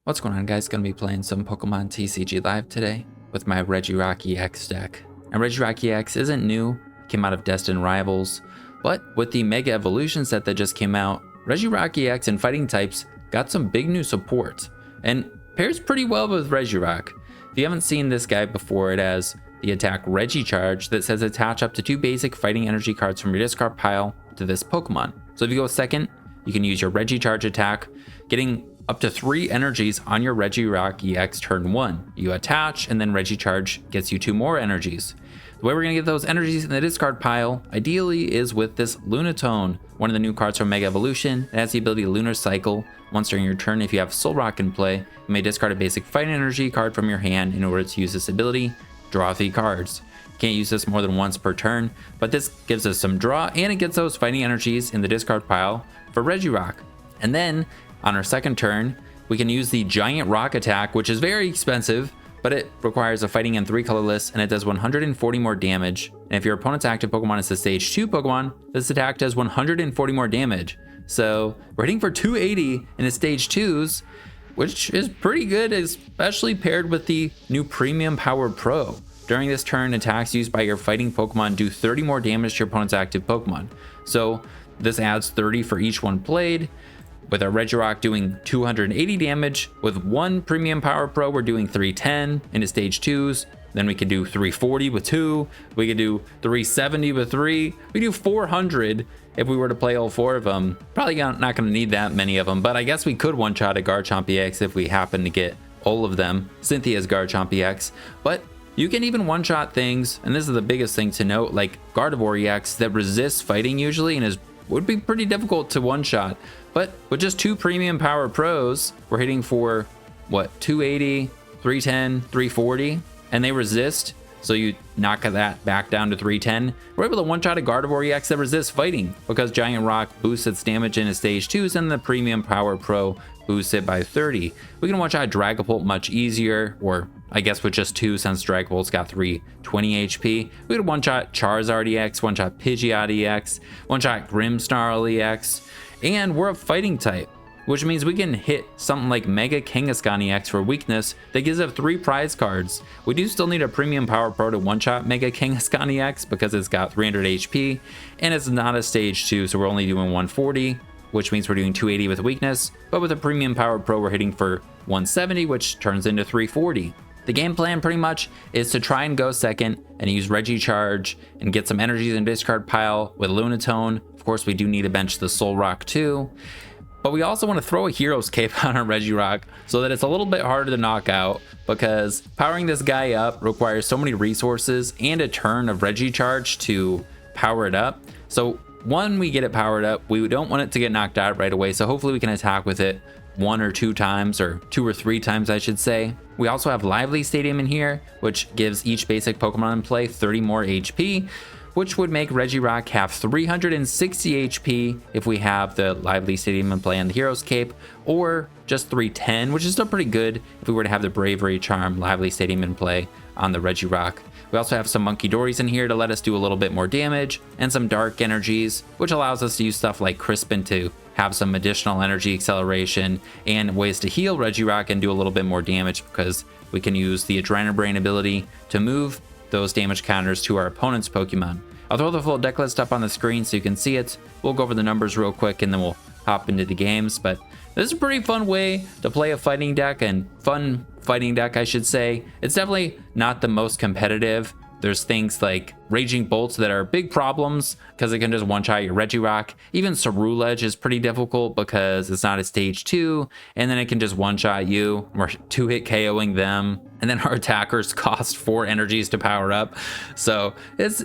What's going on, guys? Gonna be playing some Pokemon TCG Live today with my Regirock EX deck. And Regirock EX isn't new, came out of Destined Rivals, but with the Mega Evolution set that just came out, Regirock EX and fighting types got some big new support, and pairs pretty well with Regirock. If you haven't seen this guy before, it has the attack Regicharge that says attach up to 2 basic fighting energy cards from your discard pile to this Pokemon. So if you go second, you can use your Regicharge attack, getting up to 3 energies on your Regirock EX turn 1. You attach, and then Regicharge gets you 2 more energies. The way we're going to get those energies in the discard pile, ideally, is with this Lunatone, one of the new cards from Mega Evolution. It has the ability to Lunar Cycle. Once during your turn, if you have Solrock in play, you may discard a basic fighting energy card from your hand in order to use this ability. Draw 3 cards. You can't use this more than once per turn, but this gives us some draw, and it gets those fighting energies in the discard pile for Regirock. And then, on our second turn, we can use the Giant Rock attack, which is very expensive, but it requires a fighting and 3 colorless, and it does 140 more damage. And if your opponent's active Pokemon is a stage 2 Pokemon, this attack does 140 more damage. So we're hitting for 280 in its stage 2s, which is pretty good, especially paired with the new Premium Power Pro. During this turn, attacks used by your fighting Pokemon do 30 more damage to your opponent's active Pokemon. So this adds 30 for each one played. With our Regirock doing 280 damage, with 1 Premium Power Pro, we're doing 310 into stage 2s. Then we could do 340 with 2. We could do 370 with 3. We do 400 if we were to play all 4 of them. Probably not going to need that many of them, but I guess we could one-shot a Garchomp EX if we happen to get all of them. Cynthia's Garchomp EX, but you can even one-shot things, and this is the biggest thing to note, like Gardevoir EX that resists fighting usually and would be pretty difficult to one-shot. But with just 2 Premium Power Pros, we're hitting for, what, 280, 310, 340, and they resist, so you knock that back down to 310. We're able to one-shot a Gardevoir EX that resists fighting, because Giant Rock boosts its damage in its stage 2s, and the Premium Power Pro boosts it by 30. We can one-shot Dragapult much easier, or I guess with just 2, since Dragapult's got 320 HP. We could one-shot Charizard EX, one-shot Pidgeot EX, one-shot Grimmsnarl EX, and we're a fighting type, which means we can hit something like Mega Kangaskhan EX for weakness that gives up 3 prize cards. We do still need a Premium Power Pro to one-shot Mega Kangaskhan EX because it's got 300 HP, and it's not a stage 2, so we're only doing 140, which means we're doing 280 with weakness, but with a Premium Power Pro, we're hitting for 170, which turns into 340. The game plan pretty much is to try and go second and use Regicharge and get some energies in discard pile with Lunatone. Of course, we do need to bench the Solrock too, but we also want to throw a Hero's Cape on our Regirock so that it's a little bit harder to knock out, because powering this guy up requires so many resources and a turn of Regicharge to power it up. So when we get it powered up, we don't want it to get knocked out right away, so hopefully we can attack with it 1 or 2 times, or 2 or 3 times I should say. We also have Lively Stadium in here, which gives each basic Pokemon in play 30 more HP, which would make Regirock have 360 HP if we have the Lively Stadium in play on the Hero's Cape, or just 310, which is still pretty good if we were to have the Bravery Charm Lively Stadium in play on the Regirock. We also have some Munkidoris in here to let us do a little bit more damage, and some Dark Energies, which allows us to use stuff like Crispin to have some additional energy acceleration and ways to heal Regirock and do a little bit more damage, because we can use the Adrenabrain ability to move those damage counters to our opponent's Pokemon. I'll throw the full deck list up on the screen so you can see it. We'll go over the numbers real quick and then we'll hop into the games, but this is a pretty fun way to play a fighting deck, and fun fighting deck I should say. It's definitely not the most competitive. There's things like Raging Bolts that are big problems because it can just one-shot your Regirock. Even Cerulege is pretty difficult because it's not a stage 2, and then it can just one-shot you. We're 2-hit KOing them, and then our attackers cost 4 energies to power up. So there's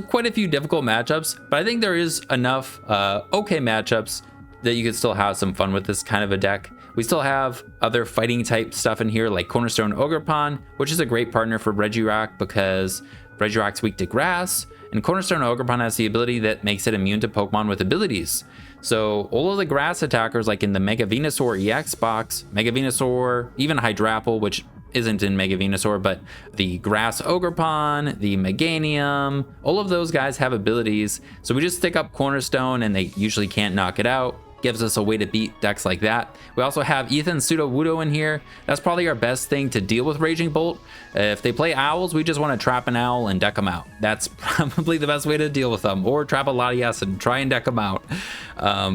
quite a few difficult matchups, but I think there is enough okay matchups that you could still have some fun with this kind of a deck. We still have other fighting type stuff in here like Cornerstone Ogerpon, which is a great partner for Regirock because Regirock's weak to grass, and Cornerstone Ogerpon has the ability that makes it immune to Pokemon with abilities. So all of the grass attackers, like in the Mega Venusaur EX box, Mega Venusaur, even Hydrapple, which isn't in Mega Venusaur, but the Grass Ogerpon, the Meganium, all of those guys have abilities. So we just stick up Cornerstone and they usually can't knock it out. gives us a way to beat decks like that. We also have Earthen Sudowoodo in here. That's probably our best thing to deal with Raging Bolt. If they play owls, we just want to trap an owl and deck them out. That's probably the best way to deal with them, or trap a Latias and try and deck them out,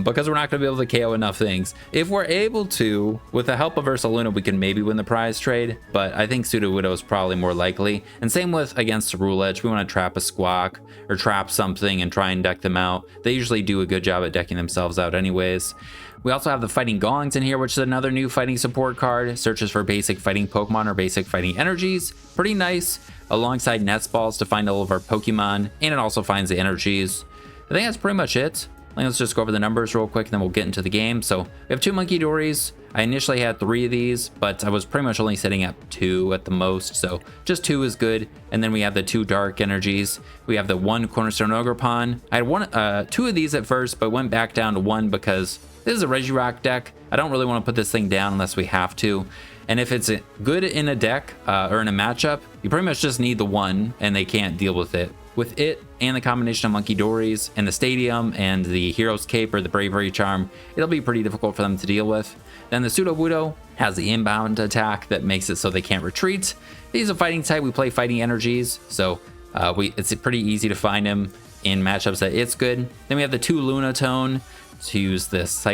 because we're not going to be able to KO enough things. If we're able to, with the help of Ursaluna, we can maybe win the prize trade, but I think Sudowoodo is probably more likely. And same with against Rule Edge, we want to trap a Squawk or trap something and try and deck them out. They usually do a good job at decking themselves out anyways. We also have the Fighting Gongs in here, which is another new fighting support card. Searches for basic fighting Pokemon or basic fighting energies. Pretty nice, alongside Nest Balls to find all of our Pokemon, and it also finds the energies. I think that's pretty much it. Let's just go over the numbers real quick and then we'll get into the game. So we have 2 Munkidoris. I initially had 3 of these, but I was pretty much only setting up 2 at the most, so just 2 is good. And then we have the 2 dark energies. We have the 1 Cornerstone Ogerpon. I had 2 of these at first, but went back down to 1 because this is a Regirock deck. I don't really want to put this thing down unless we have to. And if it's good in a deck or in a matchup, you pretty much just need the 1 and they can't deal with it. With it and the combination of Munkidoris and the Stadium and the Hero's Cape or the Bravery Charm, it'll be pretty difficult for them to deal with. Then the Sudowoodo has the inbound attack that makes it so they can't retreat. He's a fighting type, we play fighting energies, so it's pretty easy to find him in matchups that it's good. Then we have the 2 Lunatone to use this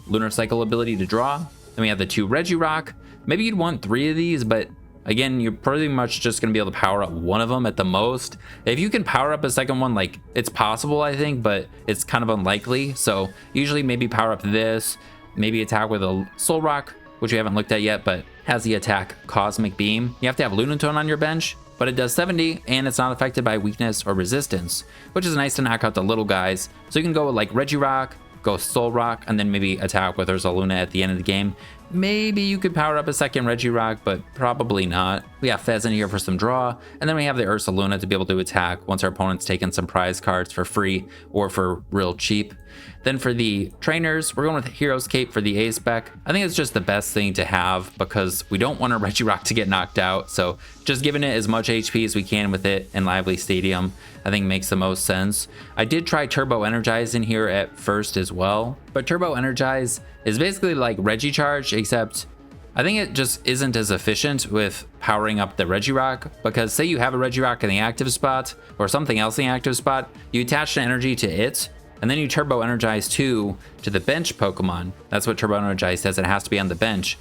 lunar cycle ability to draw. Then we have the 2 Regirock. Maybe you'd want 3 of these, but again, you're pretty much just going to be able to power up 1 of them at the most. If you can power up a second one, like, it's possible, I think, but it's kind of unlikely. So usually maybe power up this, maybe attack with a Solrock, which we haven't looked at yet, but has the attack Cosmic Beam. You have to have Lunatone on your bench, but it does 70 and it's not affected by weakness or resistance, which is nice to knock out the little guys. So you can go with like Regirock, go Solrock, and then maybe attack with Ursaluna at the end of the game. Maybe you could power up a second Regirock, but probably not. We have Fez in here for some draw, and then we have the Ursaluna to be able to attack once our opponent's taken some prize cards for free or for real cheap. Then for the trainers, we're going with Hero's Cape for the A spec. I think it's just the best thing to have because we don't want our Regirock to get knocked out. So just giving it as much HP as we can with it in Lively Stadium, I think makes the most sense. I did try Turbo Energize in here at first as well, but Turbo Energize is basically like Regicharge, except I think it just isn't as efficient with powering up the Regirock, because say you have a Regirock in the active spot or something else in the active spot, you attach the energy to it, and then you Turbo Energize 2 to the bench Pokemon. That's what Turbo Energize says, it has to be on the bench.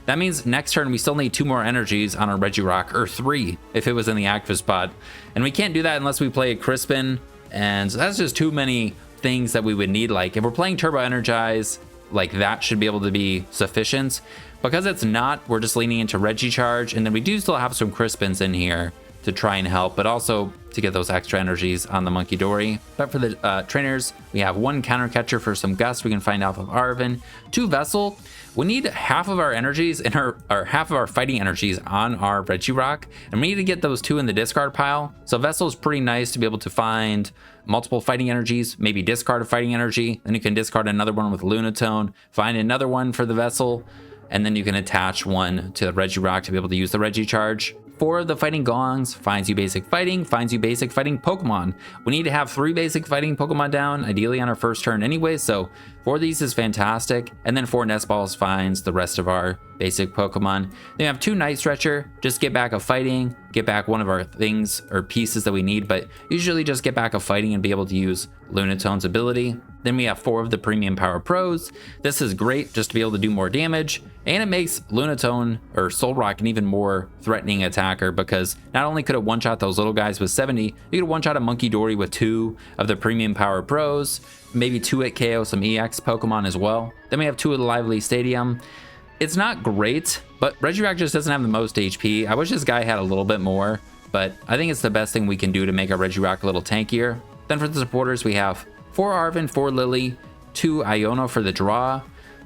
That means next turn we still need 2 more energies on our Regirock, or 3 if it was in the active spot. And we can't do that unless we play a Crispin, and that's just too many things that we would need. Like if we're playing Turbo Energize, like that should be able to be sufficient. Because it's not, we're just leaning into Regicharge, and then we do still have some Crispins in here to try and help, but also to get those extra energies on the Munkidori. But for the trainers, we have 1 Counter Catcher for some Gust we can find off of Arven, 2 Vessel. We need half of our energies in or half of our fighting energies on our Regirock, and we need to get those 2 in the discard pile. So Vessel is pretty nice to be able to find multiple fighting energies, maybe discard a fighting energy, then you can discard another one with Lunatone, find another one for the Vessel, and then you can attach 1 to the Regirock to be able to use the Regicharge. 4 of the Fighting Gongs finds you basic fighting Pokemon. We need to have 3 basic fighting Pokemon down, ideally on our first turn anyway, so 4 of these is fantastic. And then 4 Nest Balls finds the rest of our basic Pokemon. Then we have 2 Night Stretcher, just get back a fighting, get back one of our things or pieces that we need, but usually just get back a fighting and be able to use Lunatone's ability. Then we have 4 of the Premium Power Pros. This is great just to be able to do more damage, and it makes Lunatone or Solrock an even more threatening attacker, because not only could it one-shot those little guys with 70, you could one-shot a Munkidori with 2 of the Premium Power Pros, maybe 2 at KO some EX Pokemon as well. Then we have 2 of the Lively Stadium. It's not great, but Regirock just doesn't have the most HP. I wish this guy had a little bit more, but I think it's the best thing we can do to make our Regirock a little tankier. Then for the supporters, we have 4 Arven, 4 Lillie, 2 Iono for the draw.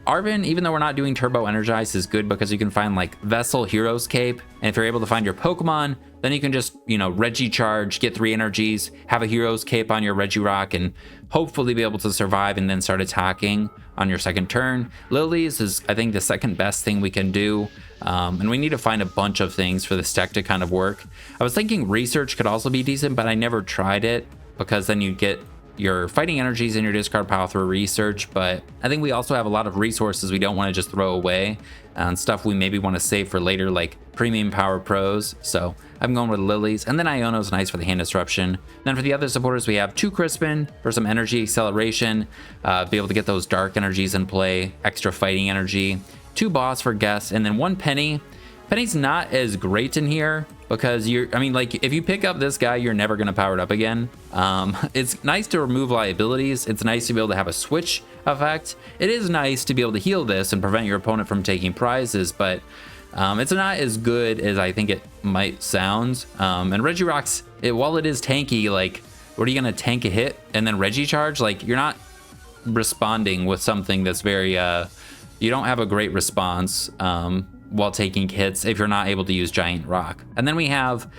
Arven, even though we're not doing Turbo Energize, is good because you can find like Vessel, Hero's Cape, and if you're able to find your Pokemon, then you can just, Regicharge, get 3 energies, have a Hero's Cape on your Regirock, and hopefully be able to survive and then start attacking on your second turn. Lillie's is, I think, the second best thing we can do, and we need to find a bunch of things for this deck to kind of work. I was thinking Research could also be decent, but I never tried it, because then you get your fighting energies in your discard pile through research, but I think we also have a lot of resources we don't want to just throw away and stuff we maybe want to save for later, like Premium Power Pros. So I'm going with Lilies, and then Iono's nice for the hand disruption. Then for the other supporters, we have 2 Crispin for some energy acceleration, be able to get those dark energies in play, extra fighting energy, 2 Boss for Guess, and then 1 Penny. Penny's not as great in here because like if you pick up this guy, you're never going to power it up again. It's nice to remove liabilities. It's nice to be able to have a switch effect. It is nice to be able to heal this and prevent your opponent from taking prizes, but it's not as good as I think it might sound. And Regirock's, while it is tanky, like, what are you going to tank a hit and then Regicharge? Like, you're not responding with something that's very, you don't have a great response while taking hits if you're not able to use Giant Rock. And then we have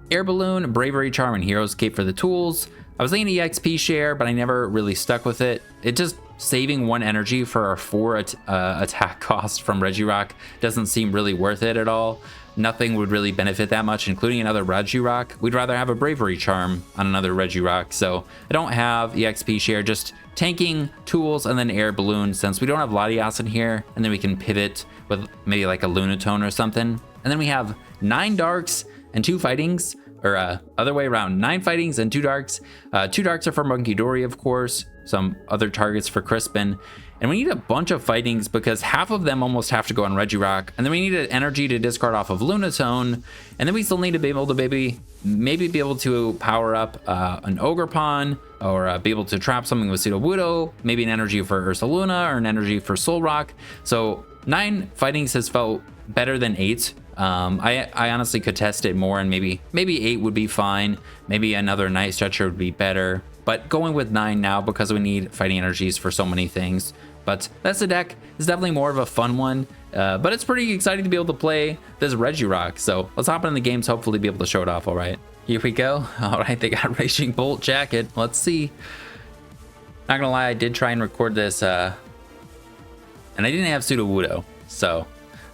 Air Balloon, Bravery Charm, and Hero's Cape for the tools. I was thinking EXP share, but I never really stuck with it. It just saving 1 energy for our 4 attack cost from Regirock doesn't seem really worth it at all. Nothing would really benefit that much, including another Regirock. We'd rather have a Bravery Charm on another Regirock, so I don't have EXP share, just tanking, tools, and then Air Balloon since we don't have Latias in here, and then we can pivot with maybe like a Lunatone or something. And then we have 9 Darks and 2 Fightings, or other way around, 9 Fightings and 2 Darks. 2 Darks are for Munkidori, of course, some other targets for Crispin. And we need a bunch of Fightings because half of them almost have to go on Regirock. And then we need an energy to discard off of Lunatone. And then we still need to be able to maybe be able to power up an Ogerpon, or be able to trap something with Sudowoodo, maybe an energy for Ursaluna or an energy for Solrock. So 9 Fightings has felt better than 8. I honestly could test it more, and maybe 8 would be fine. Maybe another Night Stretcher would be better. But going with 9 now because we need fighting energies for so many things. But that's the deck. It's definitely more of a fun one. But it's pretty exciting to be able to play this Regirock. So let's hop in the games, hopefully be able to show it off. All right, here we go. All right, they got Raging Bolt Jacket. Let's see. Not gonna lie, I did try and record this, and I didn't have Sudowoodo. So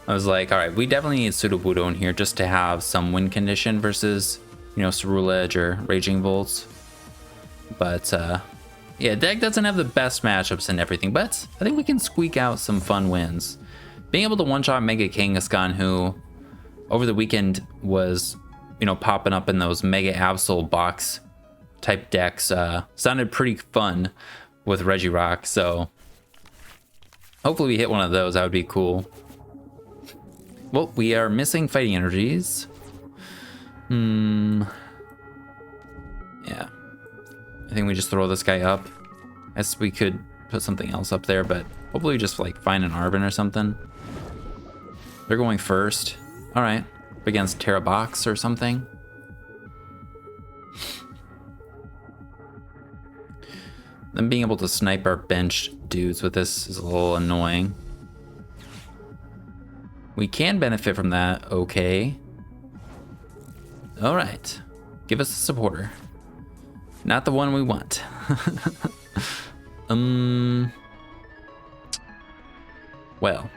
I was like, all right, we definitely need Sudowoodo in here just to have some win condition versus, Cerule Edge or Raging Bolts. But yeah, deck doesn't have the best matchups and everything, but I think we can squeak out some fun wins. Being able to one-shot Mega Kangaskhan, who over the weekend was, popping up in those Mega Absol box type decks, sounded pretty fun with Regirock. So hopefully we hit one of those. That would be cool. Well, we are missing fighting energies. Yeah. I think we just throw this guy up. Guess we could put something else up there, but hopefully we just find an Arven or something. They're going first. All right, up against Terra Box or something. Then being able to snipe our bench dudes with this is a little annoying. We can benefit from that, okay. All right, give us a supporter. Not the one we want. Well.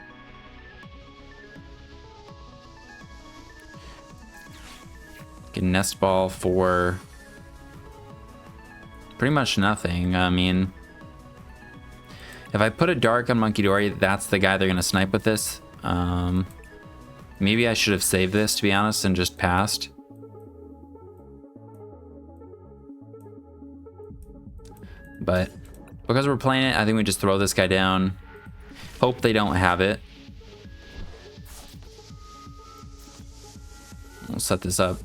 Get Nest Ball for pretty much nothing. I mean, if I put a Dark on Munkidori, that's the guy they're gonna snipe with this. Maybe I should have saved this, to be honest, and just passed. But because we're playing it, I think we just throw this guy down. Hope they don't have it. We'll set this up.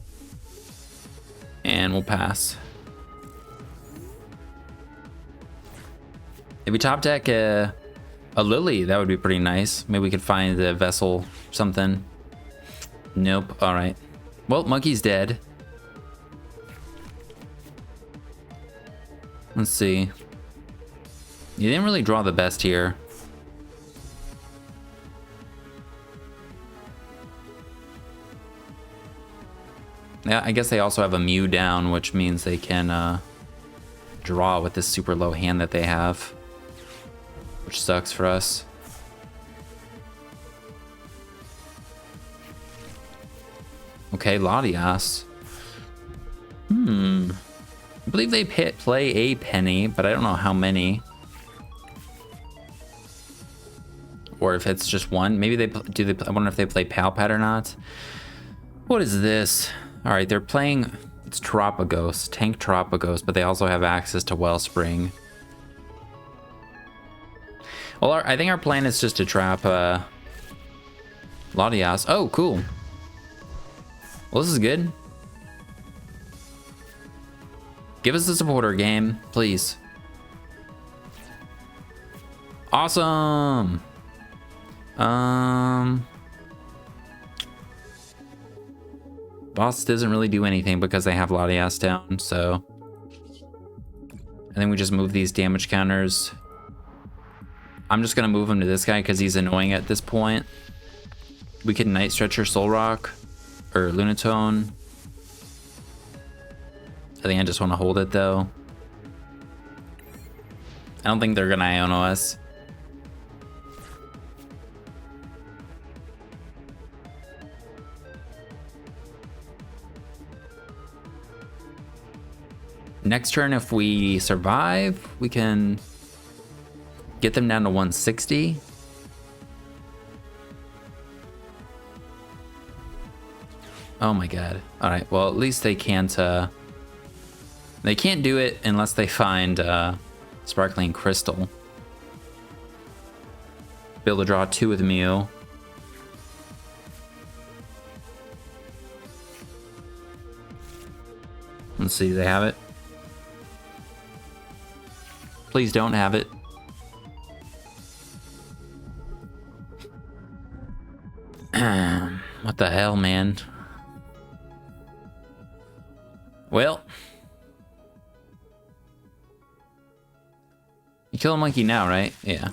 And we'll pass. If we top deck a Lillie, that would be pretty nice. Maybe we could find the Vessel or something. Nope. All right. Well, Monkey's dead. Let's see. You didn't really draw the best here. Yeah, I guess they also have a Mew down, which means they can draw with this super low hand that they have, which sucks for us. Okay, Latias. I believe they play a Penny, but I don't know how many. Or if it's just one. Maybe they do. I wonder if they play Pal Pad or not. What is this? All right, they're playing. It's Tropagos, Tank Tropagos, but they also have access to Wellspring. Well, I think our plan is just to trap Latias. Oh, cool. Well, this is good. Give us the supporter game, please. Awesome. Boss doesn't really do anything because they have Latias down, so I think we just move these damage counters. I'm just gonna move him to this guy because he's annoying at this point. We can Night Stretcher Solrock or Lunatone. I think I just want to hold it though. I don't think they're gonna Iono us. Next turn, if we survive, we can get them down to 160. Oh my god. All right, well, at least they can't do it unless they find Sparkling Crystal. Be able to draw 2 with Mew. Let's see, do they have it? Please don't have it. What the hell, man? Well, you kill a monkey now, right? Yeah.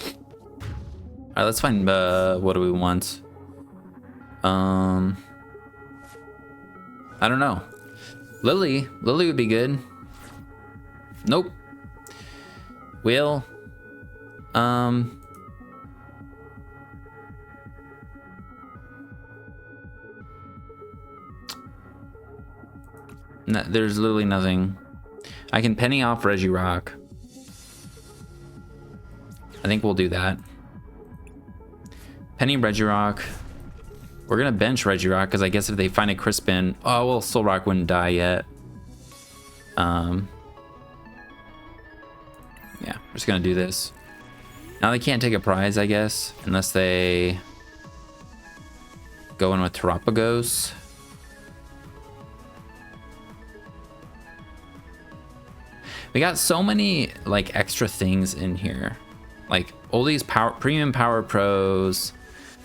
All right, let's find. What do we want? I don't know. Lillie would be good. Nope. Well, no, there's literally nothing. I can Penny off Regirock. I think we'll do that. Penny Regirock. We're gonna bench Regirock because I guess if they find a Crispin, oh well, Solrock wouldn't die yet. Yeah, we're just gonna do this. Now they can't take a prize, I guess, unless they go in with Tropagos. We got so many like extra things in here, like all these Premium Power Pros.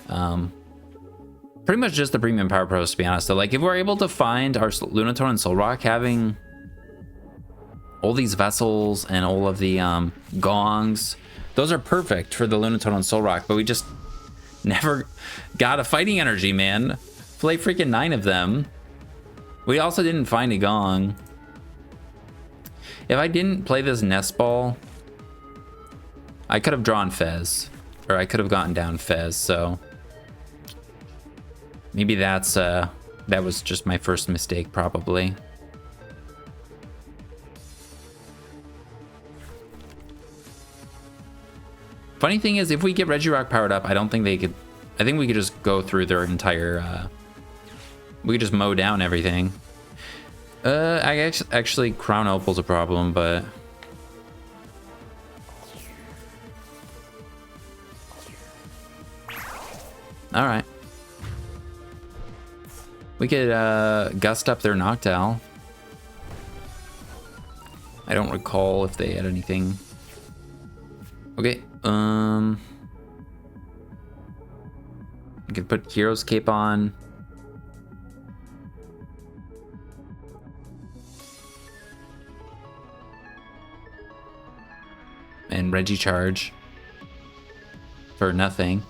Pretty much just the Premium Power Pros, to be honest. So like if we're able to find our Lunatone and Solrock having all these vessels and all of the gongs, those are perfect for the Lunatone and Solrock, but we just never got a fighting energy, man. Play freaking 9 of them. We also didn't find a gong. If I didn't play this Nest Ball, I could have drawn Fez, or I could have gotten down Fez, so maybe that was just my first mistake, probably. Funny thing is, if we get Regirock powered up, I don't think they could. I think we could just go through their entire. We could just mow down everything. Actually, Crown Opal's a problem, but all right. We could gust up their Noctowl. I don't recall if they had anything. Okay. I could put Hero's Cape on. And Regicharge for nothing.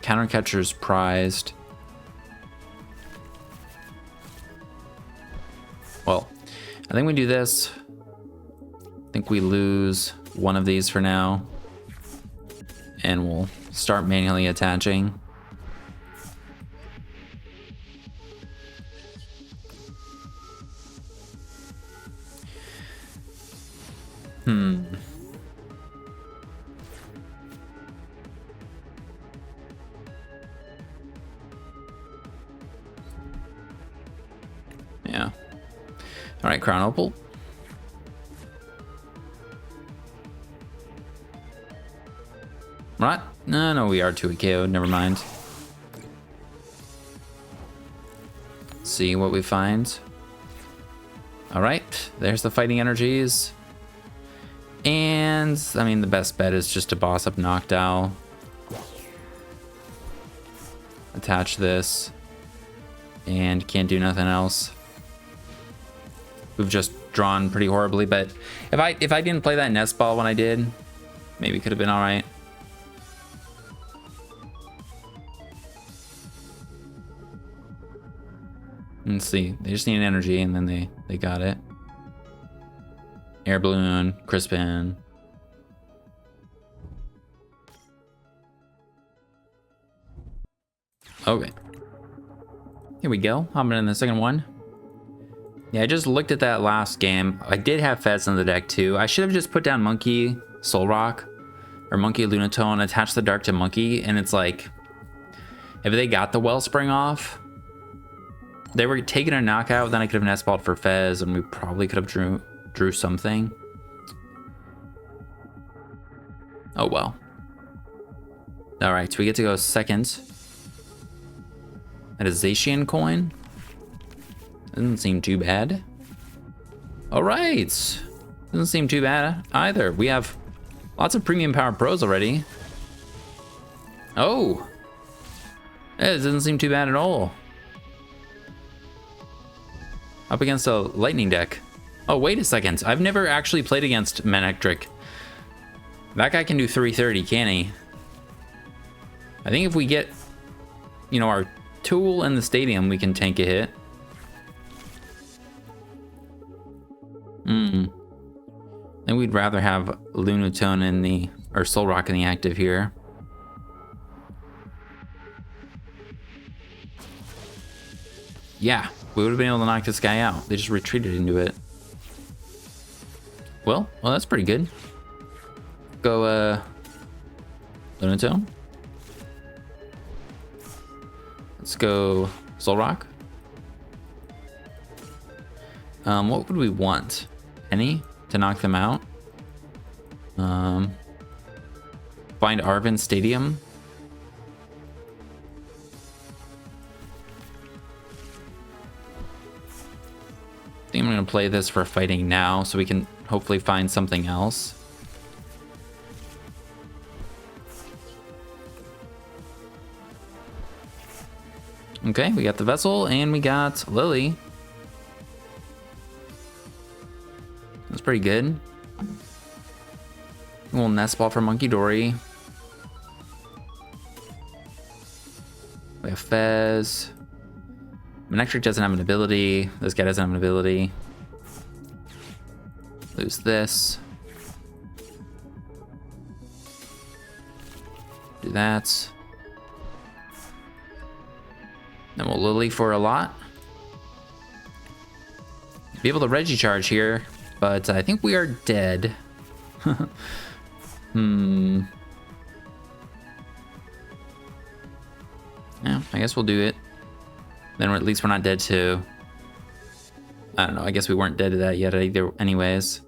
Counter Catcher's prized. Well, I think we do this. I think we lose one of these for now. and we'll start manually attaching. Yeah. All right, Crown Opal. Right? No, we are 2 KO. Never mind. Let's see what we find. All right, there's the fighting energies. And I mean, the best bet is just to boss up Noctowl. Attach this. And can't do nothing else. We've just drawn pretty horribly, but if I didn't play that Nest Ball when I did, maybe could have been all right. Let's see. They just need an energy, and then they got it. Air Balloon, Crispin. Okay. Here we go. Hopping in the second one. Yeah, I just looked at that last game. I did have Fez in the deck too. I should have just put down Monkey, Solrock, or Monkey Lunatone, attach the Dark to Monkey, and it's like, if they got the Wellspring off, they were taking a knockout, then I could have Nest Balled for Fez, and we probably could have drew something. Oh well. All right, so we get to go second. At a Zacian coin. Doesn't seem too bad. All right. Doesn't seem too bad either. We have lots of Premium Power Pros already. Oh. It doesn't seem too bad at all. Up against a lightning deck. Oh, wait a second. I've never actually played against Manectric. That guy can do 330, can he? I think if we get, you know, our tool in the stadium, we can tank a hit. And we'd rather have Lunatone in the, or Solrock in the active here. Yeah, we would have been able to knock this guy out. They just retreated into it. Well, that's pretty good. Go, Lunatone. Let's go Solrock. What would we want? Penny to knock them out. Find Arven Stadium. I think I'm gonna play this for fighting now, so we can hopefully find something else. Okay, we got the Vessel and we got Lillie. That's pretty good. A little Nest Ball for Munkidori. We have Fez. Manectric doesn't have an ability. This guy doesn't have an ability. Lose this. Do that. Then we'll Lillie for a lot. Be able to Regicharge here, but I think we are dead. Yeah, I guess we'll do it. Then at least we're not dead to... I don't know, I guess we weren't dead to that yet either anyways.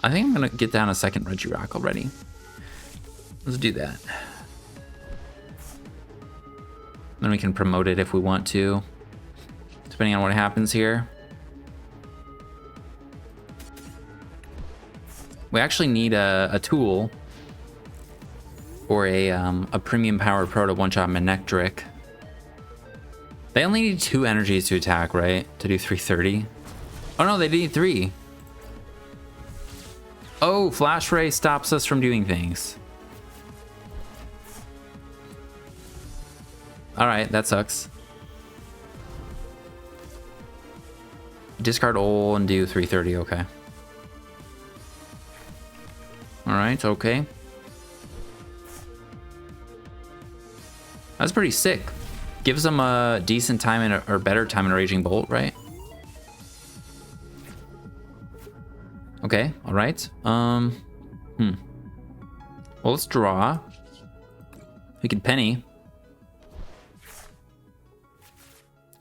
I think I'm gonna get down a second Regirock already. Let's do that. Then we can promote it if we want to, depending on what happens here. We actually need a tool or a Premium Power Pro to one-shot Manectric. They only need 2 energies to attack, right? To do 330. Oh no, they need 3. Oh, Flash Ray stops us from doing things. All right, that sucks. Discard all and do 330, okay. Alright, okay. That's pretty sick. Gives them a decent time in or better time in a Raging Bolt, right? Okay, alright. Well, let's draw. We could Penny.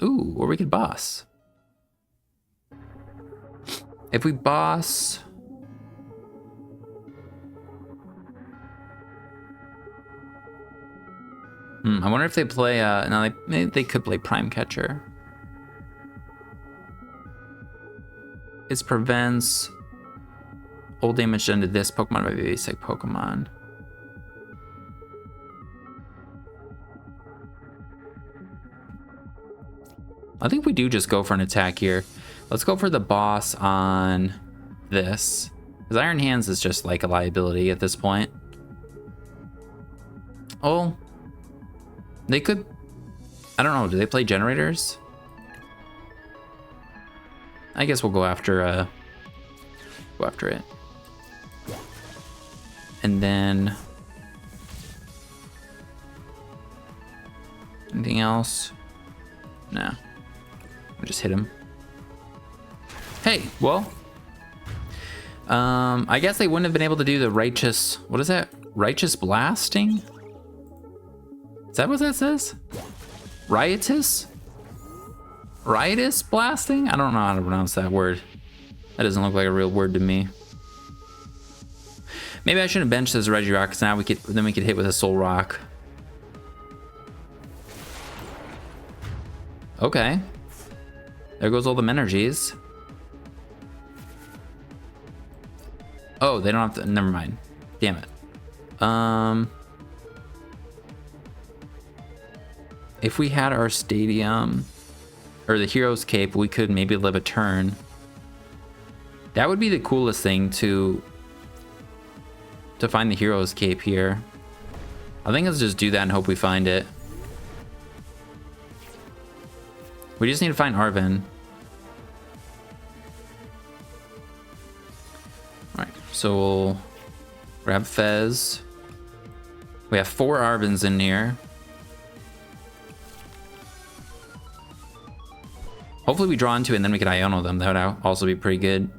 Ooh, or we could boss. If we boss... I wonder if they play, no, maybe they could play Prime Catcher. It prevents all damage done to this Pokemon by basic Pokemon. I think we do just go for an attack here. Let's go for the boss on this. Because Iron Hands is just like a liability at this point. Oh. They could... I don't know, do they play generators? I guess we'll go after it. And then... anything else? No. We'll just hit him. Hey, well... I guess they wouldn't have been able to do the righteous... what is that? Righteous blasting? Is that what that says? Riotous? Riotous blasting? I don't know how to pronounce that word. That doesn't look like a real word to me. Maybe I shouldn't bench this Regirock, because now we could hit with a Solrock. Okay. There goes all the energies. Oh, they don't have to, never mind. Damn it. If we had our stadium or the Hero's Cape, we could maybe live a turn. That would be the coolest thing to find the Hero's Cape here. I think let's just do that and hope we find it. We just need to find Arven. Alright, so we'll grab Fez. We have 4 Arvens in here. Hopefully we draw into it and then we can Iono them. That would also be pretty good.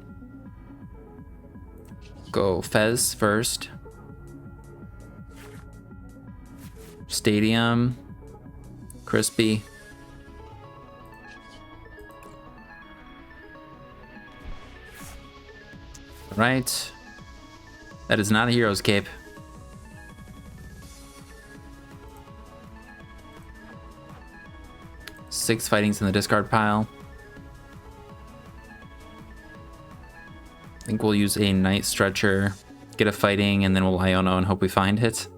Go Fez first. Stadium. Crispy. Right. That is not a Hero's Cape. Six Fightings in the discard pile. I think we'll use a Night Stretcher, get a Fighting, and then we'll Iono and hope we find it.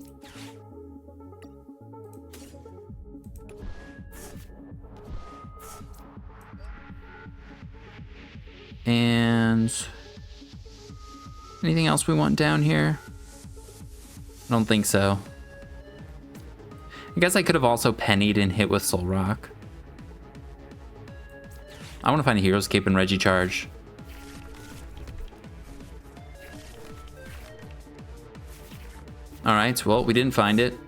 And anything else we want down here? I don't think so. I guess I could have also pennied and hit with Solrock. I want to find a Hero's Cape and Regicharge. Alright, well, we didn't find it.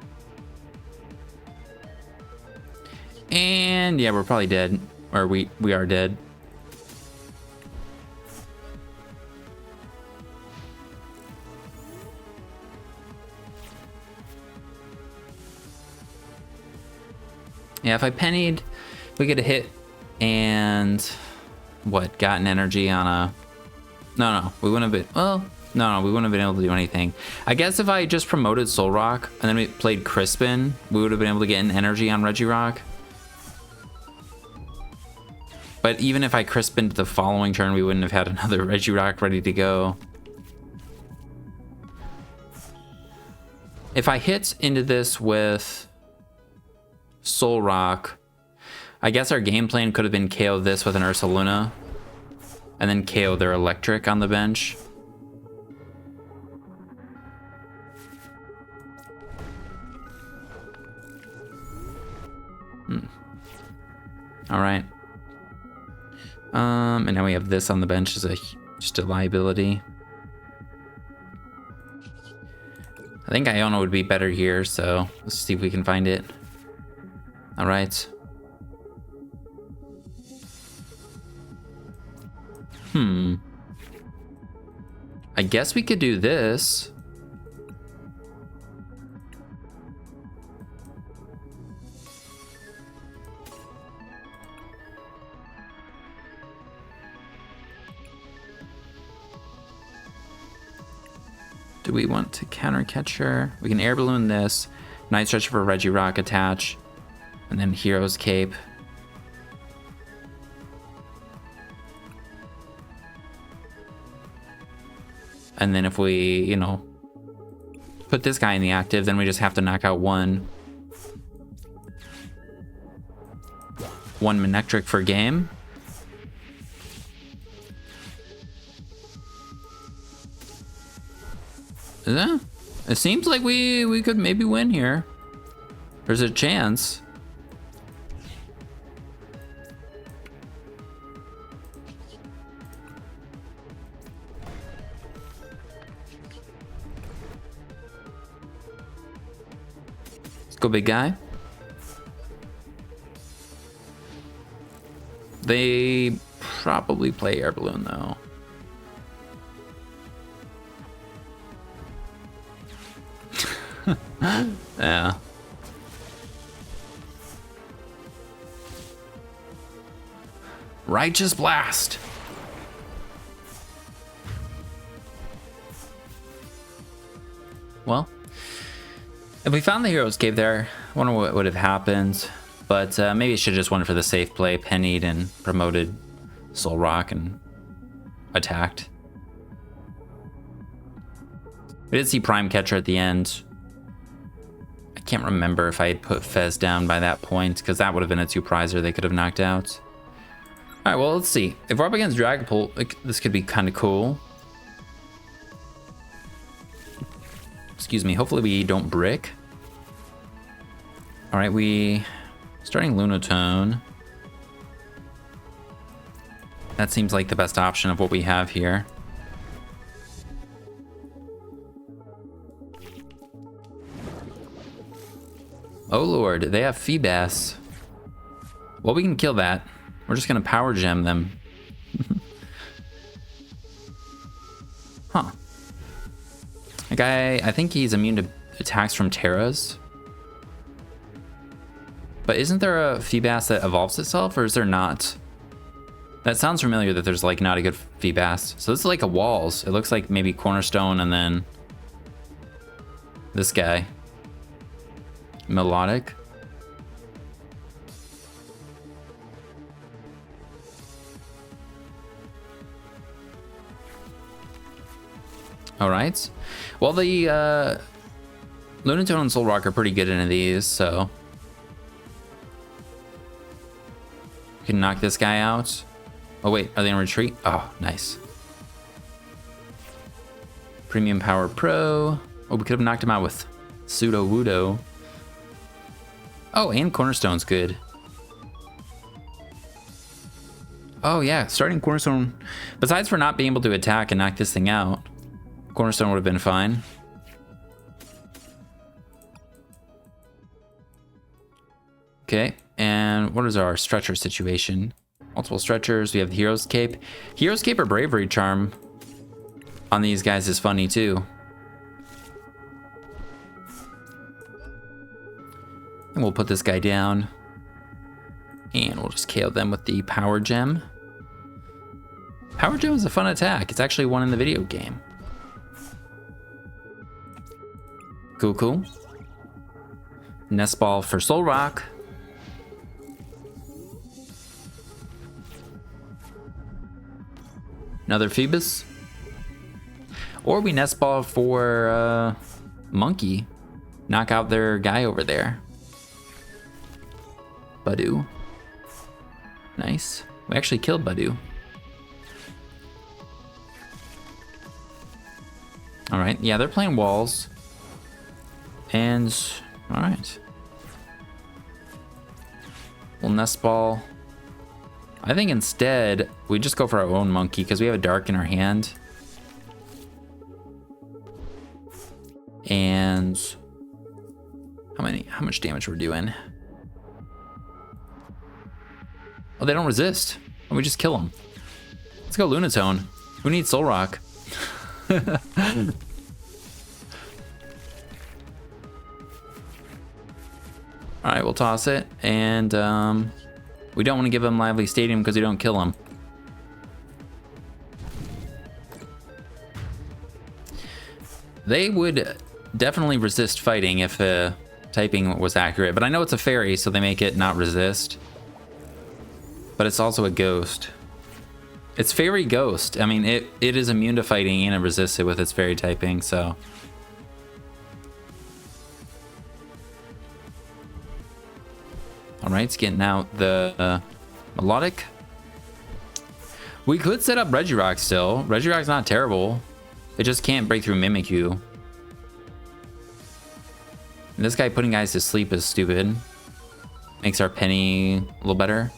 And yeah, we're probably dead. Or we are dead. Yeah, if I pennied, we get a hit and what, got an energy on a... No, we wouldn't have been... Well, no, we wouldn't have been able to do anything. I guess if I just promoted Solrock and then we played Crispin, we would have been able to get an energy on Regirock. But even if I Crispined the following turn, we wouldn't have had another Regirock ready to go. If I hit into this with Solrock, I guess our game plan could have been KO this with an Ursaluna and then KO their electric on the bench. All right. And now we have this on the bench as just a liability. I think Iono would be better here, so let's see if we can find it. All right. I guess we could do this. Do we want to counter catcher? We can air balloon this. Night stretch for Regirock attach. And then Hero's Cape. And then if we, you know, put this guy in the active, then we just have to knock out one Manectric for game. Yeah, it seems like we could maybe win here. There's a chance. Let's go, big guy. They probably play air balloon though. Yeah. Righteous Blast. Well, if we found the Hero's Cave there, I wonder what would have happened. But maybe I should have just went for the safe play, pennied and promoted Solrock and attacked. We did see Prime Catcher at the end. I can't remember if I had put Fez down by that point, because that would have been a 2-prizer they could have knocked out. Alright, well, let's see. If we're up against Dragapult, this could be kind of cool. Excuse me, hopefully we don't brick. Alright, starting Lunatone. That seems like the best option of what we have here. Oh lord, they have Feebas. Well, we can kill that. We're just gonna power gem them. Huh. That guy, I think he's immune to attacks from Terras. But isn't there a Feebas that evolves itself, or is there not? That sounds familiar that there's like not a good Feebas. So this is like a Walls. It looks like maybe Cornerstone and then this guy. Melodic. All right. Well, the Lunatone and Solrock are pretty good into these, so we can knock this guy out. Oh wait, are they in retreat? Oh, nice. Premium Power Pro. Oh, we could have knocked him out with Sudowoodo. Oh, and Cornerstone's good. Oh yeah, starting Cornerstone. Besides for not being able to attack and knock this thing out, Cornerstone would have been fine. Okay, and what is our stretcher situation? Multiple stretchers. We have the Hero's Cape. Hero's Cape or Bravery Charm on these guys is funny too. And we'll put this guy down. And we'll just KO them with the Power Gem. Power Gem is a fun attack. It's actually one in the video game. Cool, cool. Nest Ball for Solrock. Another Phoebus. Or we Nest Ball for Monkey. Knock out their guy over there. Badoo. Nice. We actually killed Badoo. Alright, yeah, they're playing Walls. And, alright. We'll Nest Ball I think instead we just go for our own monkey because we have a dark in our hand. And how much damage we're doing? Oh, they don't resist. We just kill them. Let's go Lunatone. Who needs Solrock? All right, we'll toss it, and we don't want to give him Lively Stadium because we don't kill him. They would definitely resist fighting if typing was accurate, but I know it's a fairy, so they make it not resist. But it's also a ghost. It's fairy ghost. I mean, it is immune to fighting and it resists it with its fairy typing, so. All right, it's getting out the melodic. We could set up Regirock still. Regirock's not terrible. It just can't break through Mimikyu. And this guy putting guys to sleep is stupid. Makes our Penny a little better.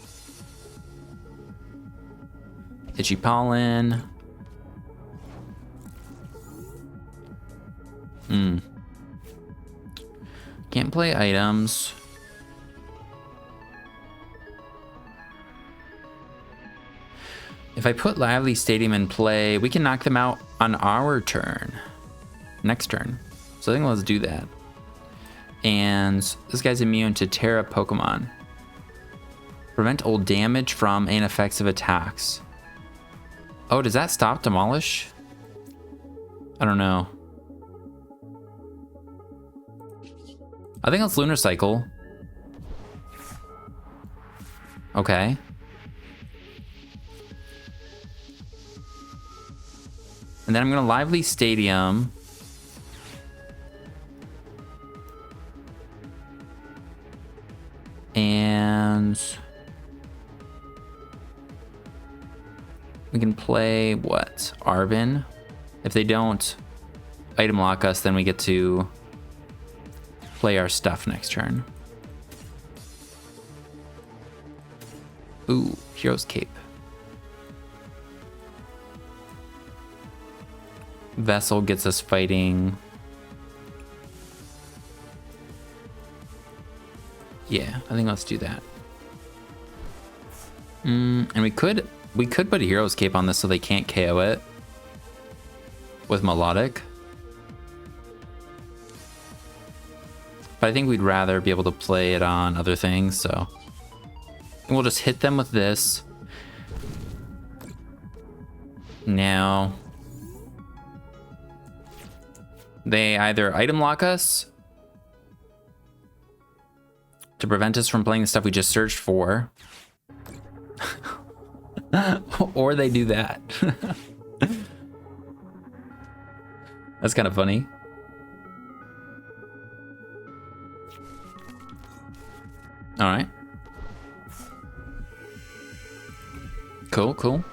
Itchy Pollen. Can't play items. If I put Lively Stadium in play, we can knock them out on our turn. Next turn. So I think let's do that. And this guy's immune to Terra Pokemon. Prevent all damage from and effects of attacks. Oh, does that stop Demolish? I don't know. I think it's Lunar Cycle. Okay. And then I'm gonna Lively Stadium. And we can play what? Arven. If they don't item lock us, then we get to play our stuff next turn. Ooh, Hero's Cape. Vessel gets us fighting. Yeah, I think let's do that. And we could put a Hero's Cape on this so they can't KO it with Melodic. But I think we'd rather be able to play it on other things, so we'll just hit them with this. Now they either item lock us to prevent us from playing the stuff we just searched for, or they do that. That's kind of funny. All right. Cool, cool.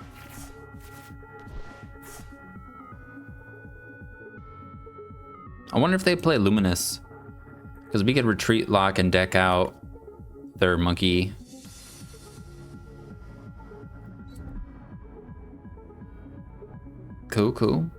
I wonder if they play Luminous, because we could retreat lock and deck out their monkey. Cool, cool.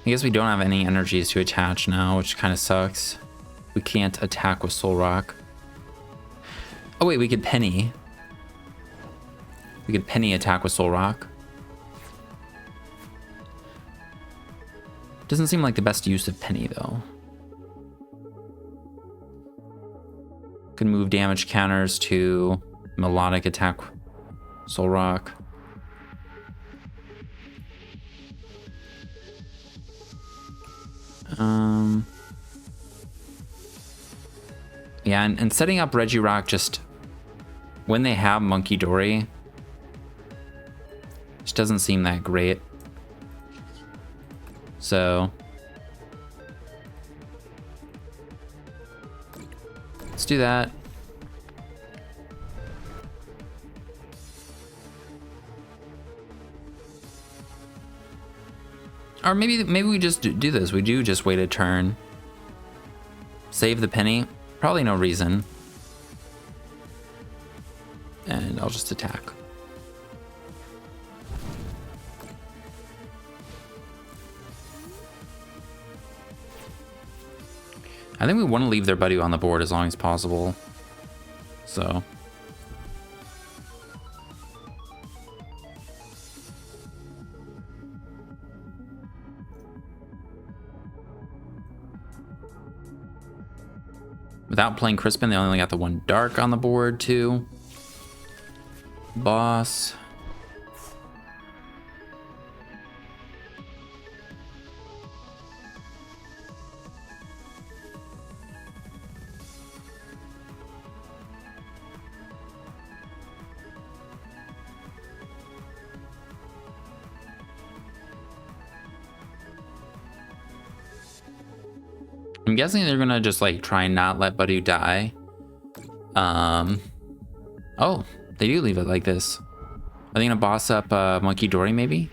I guess we don't have any energies to attach now, which kind of sucks. We can't attack with Solrock. Oh wait, we could Penny. We could Penny attack with Solrock. Doesn't seem like the best use of Penny though. Could move damage counters to Melodic attack Solrock. Yeah, and setting up Regirock just when they have Munkidori just doesn't seem that great. So let's do that. Or maybe we just do this. We do just wait a turn. Save the penny. Probably no reason. And I'll just attack. I think we want to leave their buddy on the board as long as possible. So. Without playing Crispin, they only got the one dark on the board too. Boss. I'm guessing they're gonna just like try and not let Badu die. Oh, they do leave it like this. Are they gonna boss up Munkidori maybe?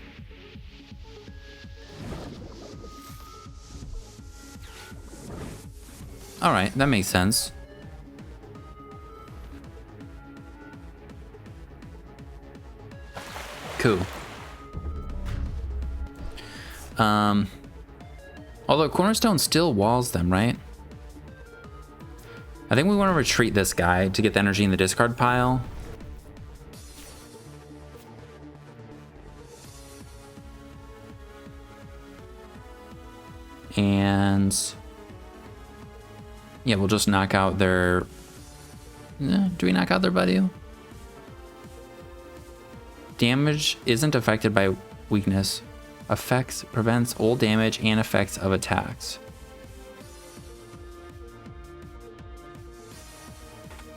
All right, that makes sense. Cool. Although Cornerstone still walls them, right? I think we want to retreat this guy to get the energy in the discard pile. And yeah, we'll just knock out their... do we knock out their buddy? Damage isn't affected by weakness. Affects, prevents all damage and effects of attacks.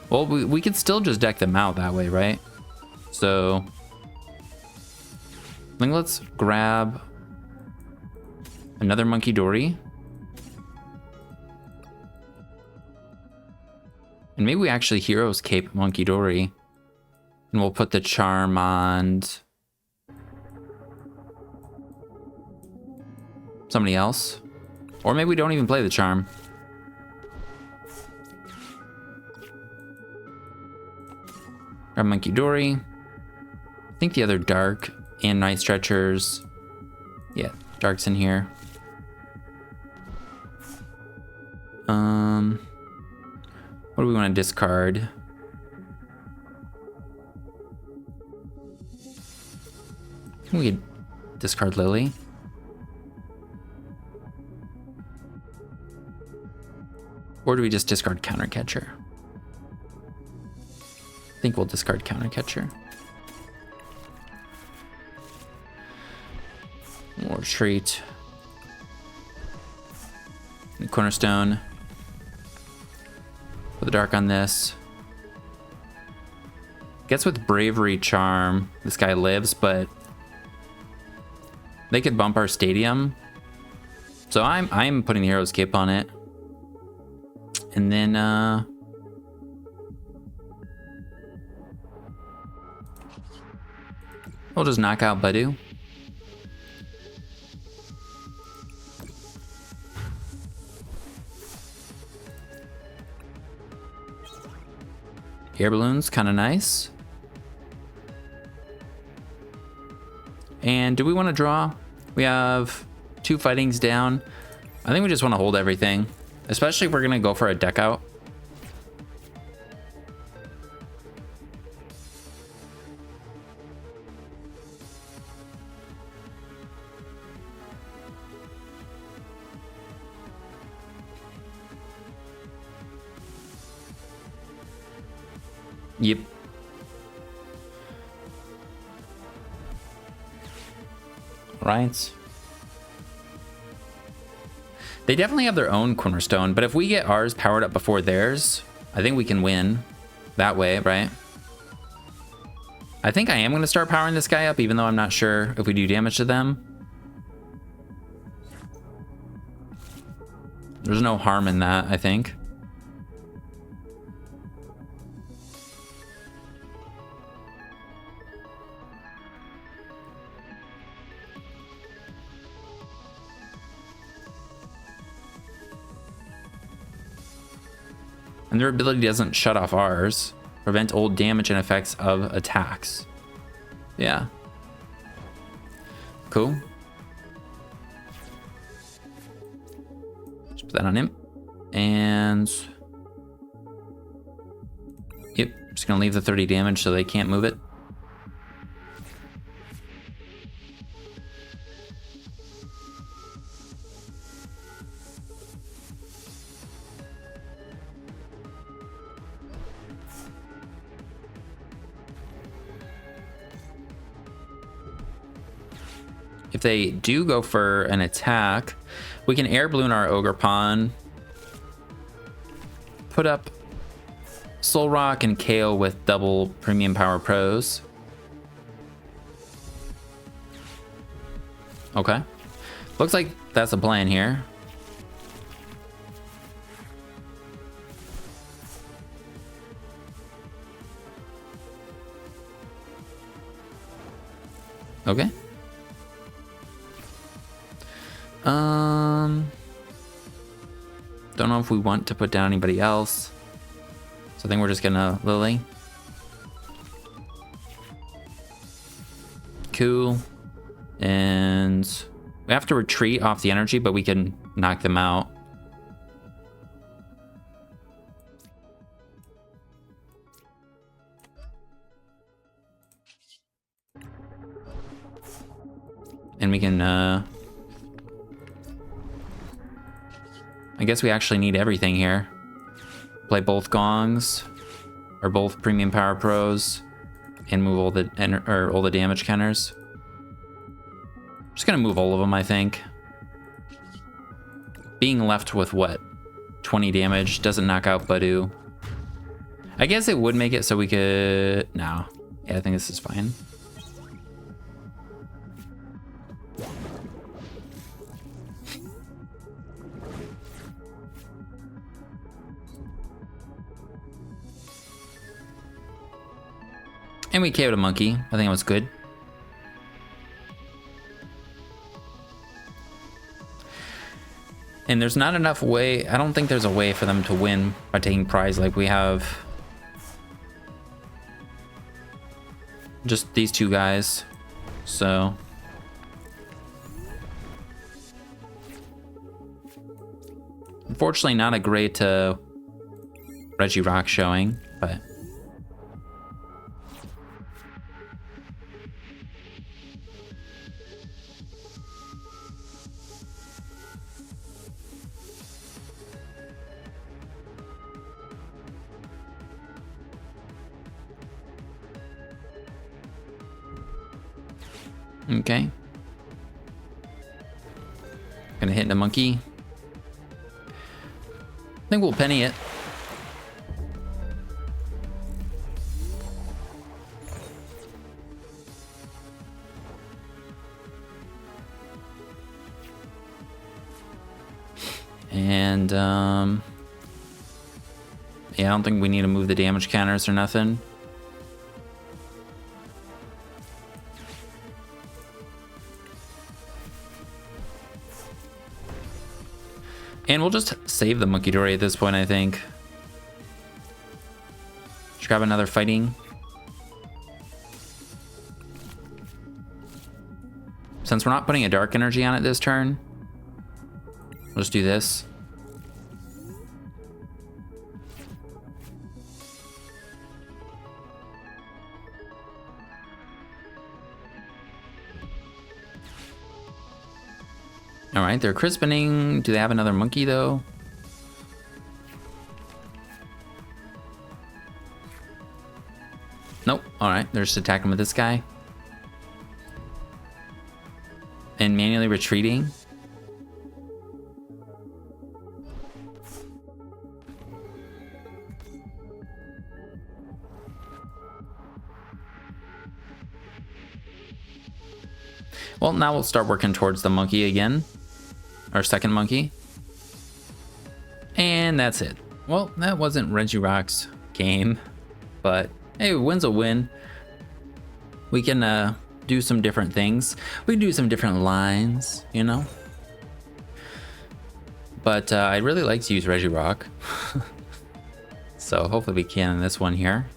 Well, we could still just deck them out that way, right? So I think let's grab another Munkidori. And maybe we actually Hero's Cape Munkidori. And we'll put the charm on somebody else. Or maybe we don't even play the charm. Grab Munkidori. I think the other dark and night stretchers. Yeah, dark's in here. What do we want to discard? We could discard Lillie. Or do we just discard Countercatcher? I think we'll discard Countercatcher. We'll retreat. The Cornerstone. Put the dark on this. Guess with Bravery Charm, this guy lives, but they could bump our stadium. So I'm putting the Hero's Cape on it. And then we'll just knock out Badu. Air balloons, kind of nice. And do we want to draw? We have 2 fightings down. I think we just want to hold everything, especially if we're going to go for a deck out. Yep. Right. They definitely have their own Cornerstone, but if we get ours powered up before theirs, I think we can win that way, right? I think I am going to start powering this guy up, even though I'm not sure if we do damage to them. There's no harm in that, I think. And their ability doesn't shut off ours. Prevent old damage and effects of attacks. Yeah. Cool. Just put that on him. And... Yep, just gonna leave the 30 damage so they can't move it. If they do go for an attack, we can air balloon our Ogerpon, put up Solrock and KO with double Premium Power Pros. Okay. Looks like that's the plan here. Okay. Don't know if we want to put down anybody else. So I think we're just gonna Lillie. Cool. And we have to retreat off the energy, but we can knock them out. And we can, I guess we actually need everything here. Play both gongs, or both Premium Power Pros, and move all the damage counters. Just gonna move all of them, I think. Being left with what? 20 damage doesn't knock out Badu. I guess it would make it so we could... No. Yeah, I think this is fine. And we KO'd a monkey. I think it was good. And there's not enough way... I don't think there's a way for them to win by taking prize like we have. Just these two guys. So... Unfortunately, not a great Regirock showing, but... Okay. Gonna hit the monkey. I think we'll penny it. And yeah, I don't think we need to move the damage counters or nothing. And we'll just save the Munkidori at this point, I think. Just grab another fighting. Since we're not putting a dark energy on it this turn, we'll just do this. All right, they're crispening. Do they have another monkey though? Nope. All right, they're just attacking with this guy. And manually retreating. Well, now we'll start working towards the monkey again. Our second monkey. And that's it. Well, that wasn't Regirock's game, but hey, a win's a win. We can do some different things. We can do some different lines, you know? But I'd really like to use Regirock. So hopefully we can in this one here.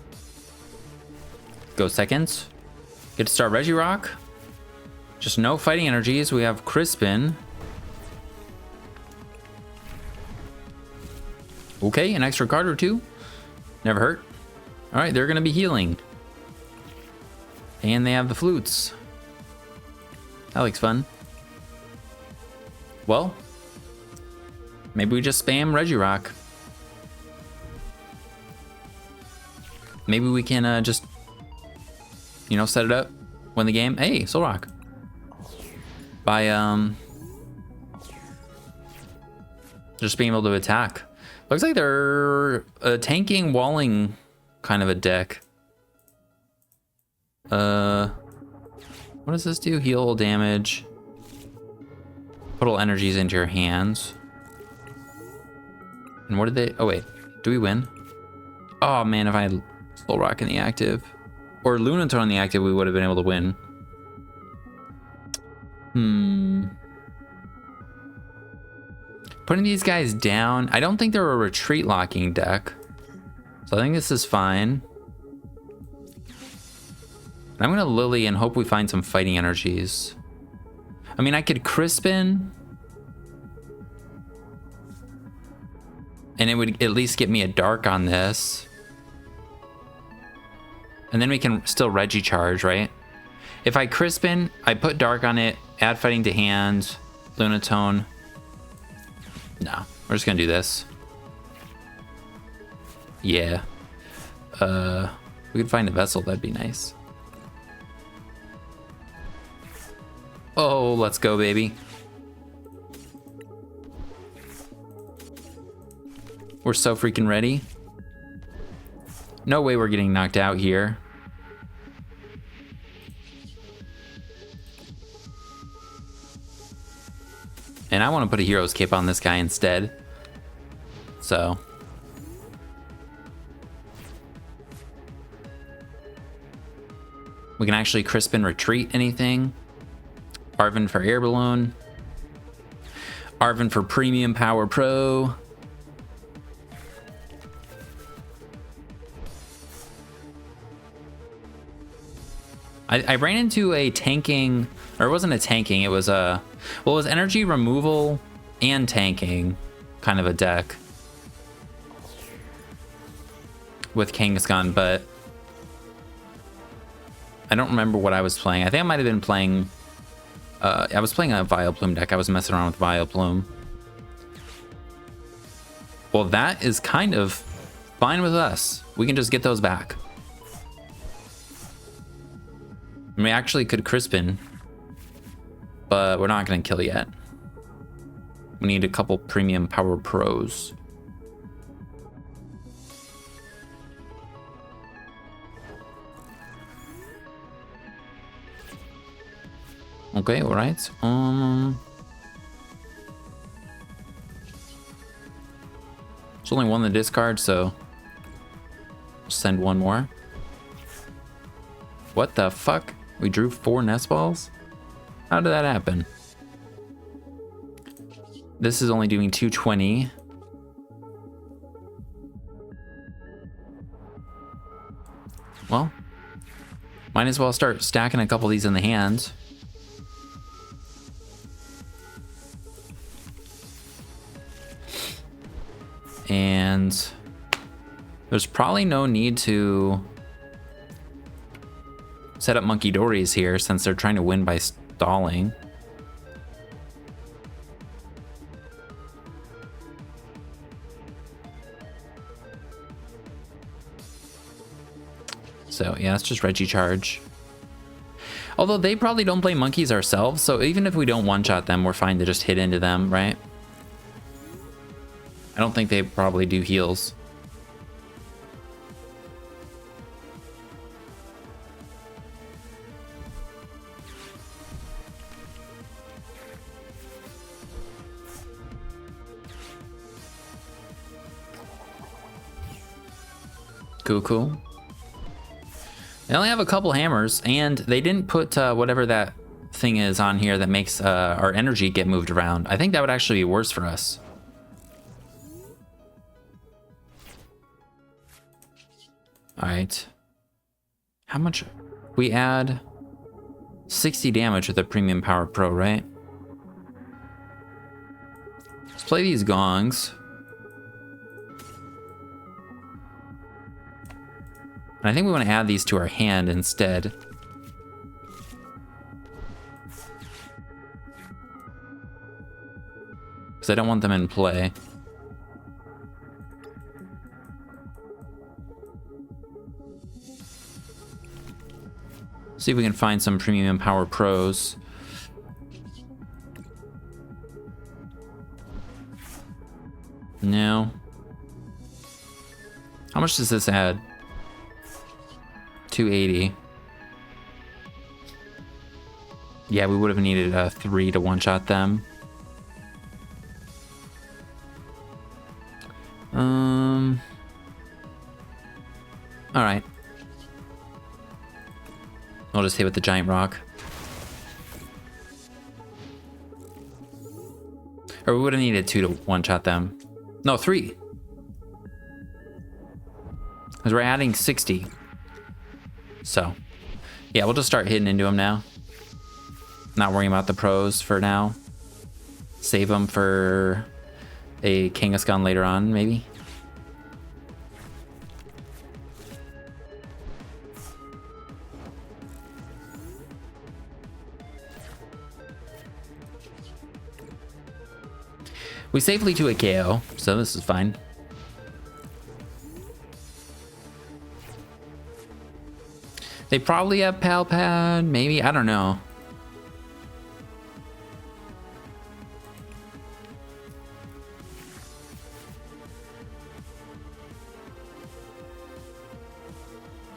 Go seconds. Get to start Regirock. Just no fighting energies. We have Crispin. Okay, an extra card or two. Never hurt. All right, they're going to be healing. And they have the flutes. That looks fun. Well, maybe we just spam Regirock. Maybe we can just, you know, set it up, win the game. Hey, Solrock. By just being able to attack. Looks like they're a tanking, walling kind of a deck. What does this do? Heal damage. Put all energies into your hands. And what did they... Oh, wait. Do we win? Oh, man, if I had Solrock in the active. Or Lunatone in the active, we would have been able to win. Putting these guys down. I don't think they're a retreat locking deck. So I think this is fine. I'm going to Lillie and hope we find some fighting energies. I mean, I could Crispin. And it would at least get me a dark on this. And then we can still Regicharge, right? If I Crispin, I put dark on it, add fighting to hand, Lunatone. No, we're just going to do this. Yeah. We could find a vessel, that'd be nice. Oh, let's go, baby. We're so freaking ready. No way we're getting knocked out here. And I want to put a hero's cape on this guy instead. So. We can actually Crispin retreat anything. Arven for air balloon. Arven for Premium Power Pro. I ran into a tanking, or it wasn't a tanking, it was a, well, it was energy removal and tanking kind of a deck with Kangaskhan, but I don't remember what I was playing. I think I might have been playing, I was playing a Vileplume deck. I was messing around with Vileplume. Well, that is kind of fine with us. We can just get those back. We actually could Crispin, but we're not going to kill yet. We need a couple Premium Power Pros. Okay, all right. There's only one in the discard, so I'll send one more. What the fuck? We drew 4 Nest Balls? How did that happen? This is only doing 220. Well, might as well start stacking a couple of these in the hands. And there's probably no need to set up Munkidoris here since they're trying to win by stalling. So yeah, it's just Regicharge. Although they probably don't play monkeys ourselves, so even if we don't one-shot them, we're fine to just hit into them, right? I don't think they probably do heals. Cool. They only have a couple hammers, and they didn't put whatever that thing is on here that makes our energy get moved around. I think that would actually be worse for us. right. How much? We add 60 damage with the Premium Power Pro, right? Let's play these gongs. And I think we want to add these to our hand instead. Because I don't want them in play. See if we can find some Premium Power Pros. No. How much does this add? 280. Yeah, we would have needed a 3 to one-shot them. All right. I'll just hit with the giant rock. Or we would have needed 2 to one-shot them. No, 3. Because we're adding 60. So, yeah, we'll just start hitting into them now. Not worrying about the pros for now. Save them for a Kangaskhan later on, maybe. We safely to a KO, so this is fine. They probably have Pal Pad, maybe, I don't know.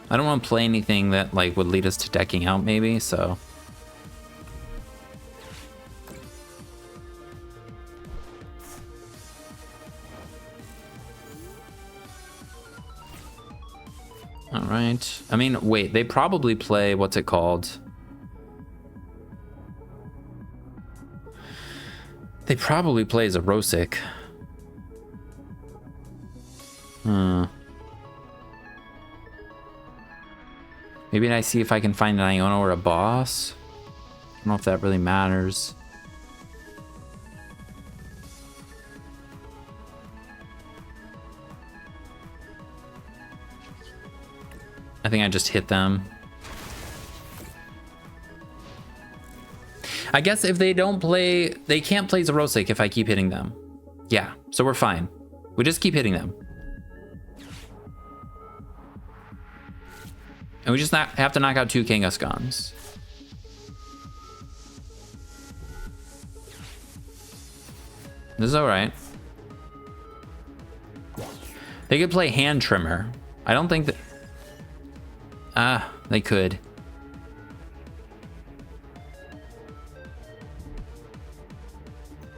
I don't want to play anything that like would lead us to decking out maybe, so. All right. I mean, wait, they probably play, what's it called? They probably play Xerosic. Maybe I see if I can find an Iono or a boss. I don't know if that really matters. I think I just hit them. I guess if they don't play, they can't play Xerosic if I keep hitting them. Yeah, so we're fine. We just keep hitting them. And we just have to knock out 2 Kangaskhan's. This is alright. They could play Hand Trimmer. I don't think that... Ah, they could.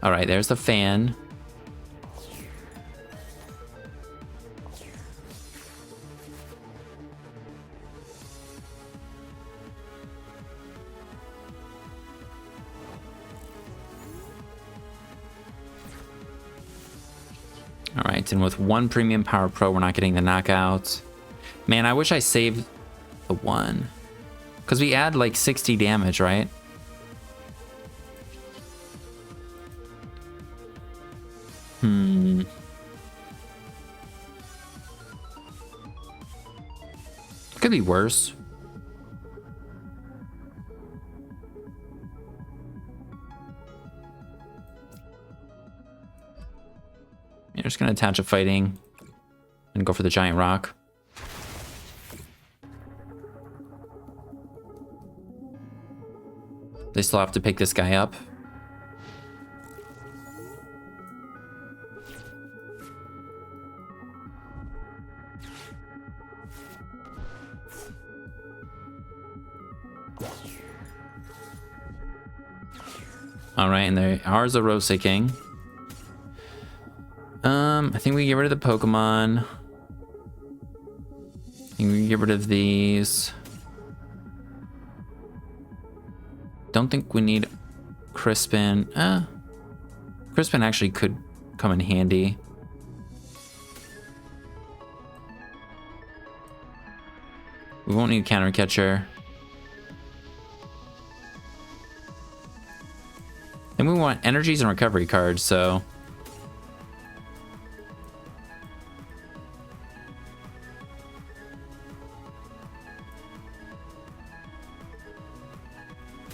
Alright, there's the fan. Alright, and with 1 Premium Power Pro, we're not getting the knockouts. Man, I wish I saved the 1. Because we add like 60 damage, right? Could be worse. You're just gonna attach a fighting and go for the giant rock. They still have to pick this guy up. All right, and they are Xerosicing. I think we get rid of the Pokemon. I think we get rid of these. Don't think we need Crispin. Crispin actually could come in handy. We won't need counter catcher. And we want energies and recovery cards, so.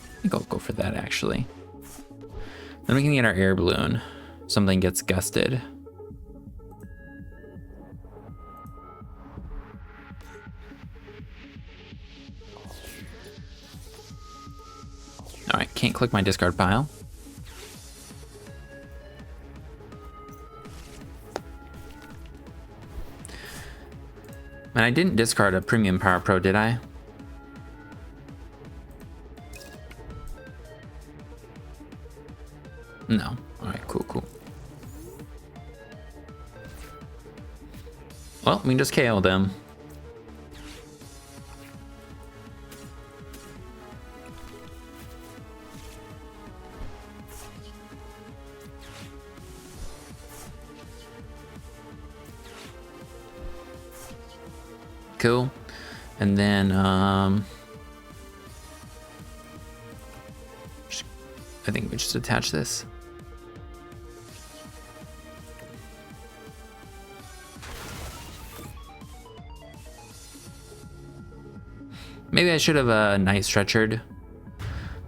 I think I'll go for that actually. Then we can get our air balloon. Something gets gusted. All right, can't click my discard pile. And I didn't discard a Premium Power Pro, did I? No. All right, cool, cool. Well, we can just KO them. Cool. And then I think we just attach this. Maybe I should have night stretchered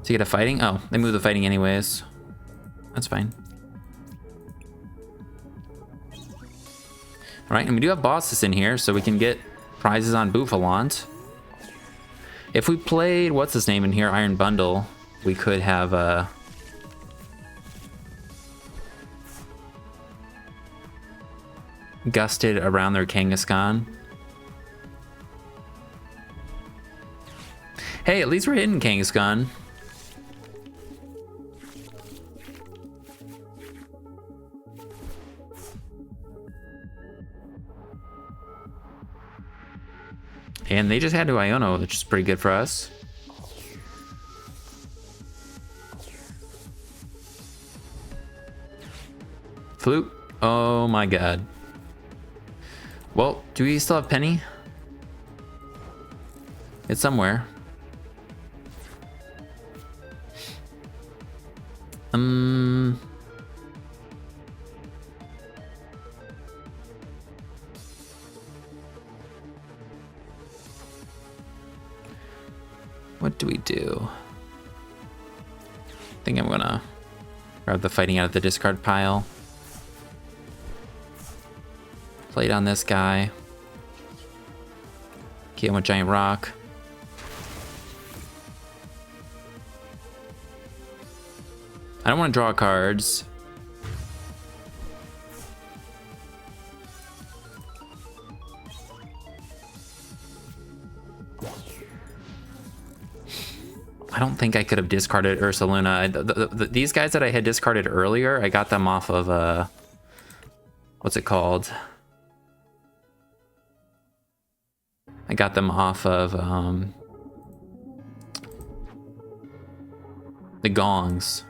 to get a fighting. Oh, they moved the fighting anyways. That's fine. All right, and we do have bosses in here, so we can get prizes on Bouffalante. If we played, what's his name in here, Iron Bundle, we could have gusted around their Kangaskhan. Hey, at least we're hitting Kangaskhan. And they just had to Iono, which is pretty good for us. Flute. Oh my god. Well, do we still have Penny? It's somewhere. What do we do? I think I'm gonna grab the fighting out of the discard pile. Play it on this guy. Kill him with Giant Rock. I don't want to draw cards. I don't think I could have discarded Ursaluna. These guys that I had discarded earlier, I got them off of, what's it called? I got them off of, the gongs.